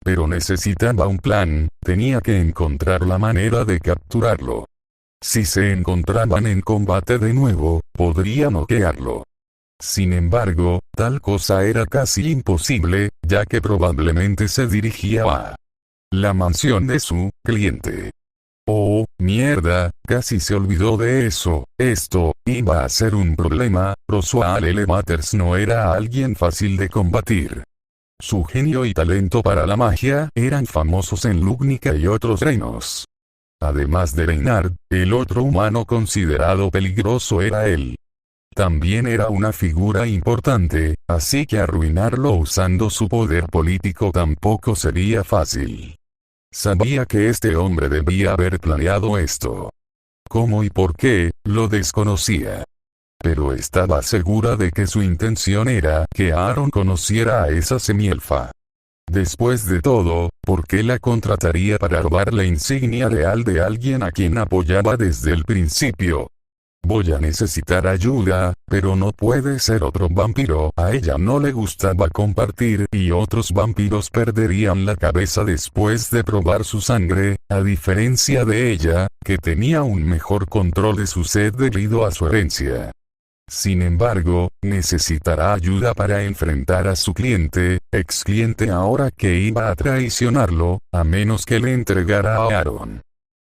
Pero necesitaba un plan, tenía que encontrar la manera de capturarlo. Si se encontraban en combate de nuevo, podría noquearlo. Sin embargo, tal cosa era casi imposible, ya que probablemente se dirigía a la mansión de su cliente. Oh, mierda, casi se olvidó de eso. Esto iba a ser un problema. Roswell L. Matters no era alguien fácil de combatir. Su genio y talento para la magia eran famosos en Lugnica y otros reinos. Además de Reynard, el otro humano considerado peligroso era él. También era una figura importante, así que arruinarlo usando su poder político tampoco sería fácil. Sabía que este hombre debía haber planeado esto. ¿Cómo y por qué? Lo desconocía. Pero estaba segura de que su intención era que Aaron conociera a esa semielfa. Después de todo, ¿por qué la contrataría para robar la insignia real de alguien a quien apoyaba desde el principio? Voy a necesitar ayuda, pero no puede ser otro vampiro. A ella no le gustaba compartir y otros vampiros perderían la cabeza después de probar su sangre, a diferencia de ella, que tenía un mejor control de su sed debido a su herencia. Sin embargo, necesitará ayuda para enfrentar a su cliente, ex cliente ahora que iba a traicionarlo, a menos que le entregara a Aaron.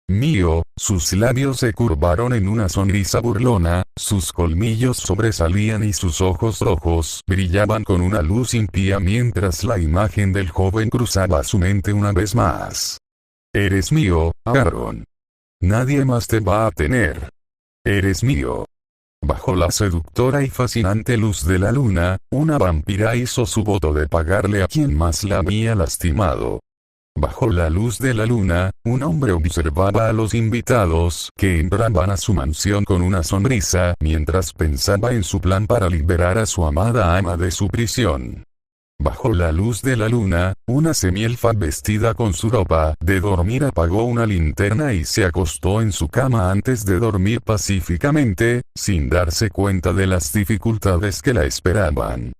Mío, sus labios se curvaron en una sonrisa burlona, sus colmillos sobresalían y sus ojos rojos brillaban con una luz impía mientras la imagen del joven cruzaba su mente una vez más. Eres mío, Aaron. Nadie más te va a tener. Eres mío. Bajo la seductora y fascinante luz de la luna, una vampira hizo su voto de pagarle a quien más la había lastimado. Bajo la luz de la luna, un hombre observaba a los invitados que entraban a su mansión con una sonrisa mientras pensaba en su plan para liberar a su amada ama de su prisión. Bajo la luz de la luna, una semielfa vestida con su ropa de dormir apagó una linterna y se acostó en su cama antes de dormir pacíficamente, sin darse cuenta de las dificultades que la esperaban.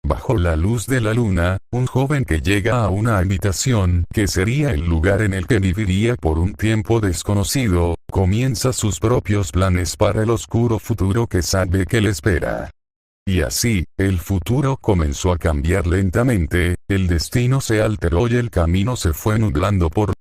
Bajo la luz de la luna, un joven que llega a una habitación que sería el lugar en el que viviría por un tiempo desconocido, comienza sus propios planes para el oscuro futuro que sabe que le espera. Y así, el futuro comenzó a cambiar lentamente, el destino se alteró y el camino se fue nublando por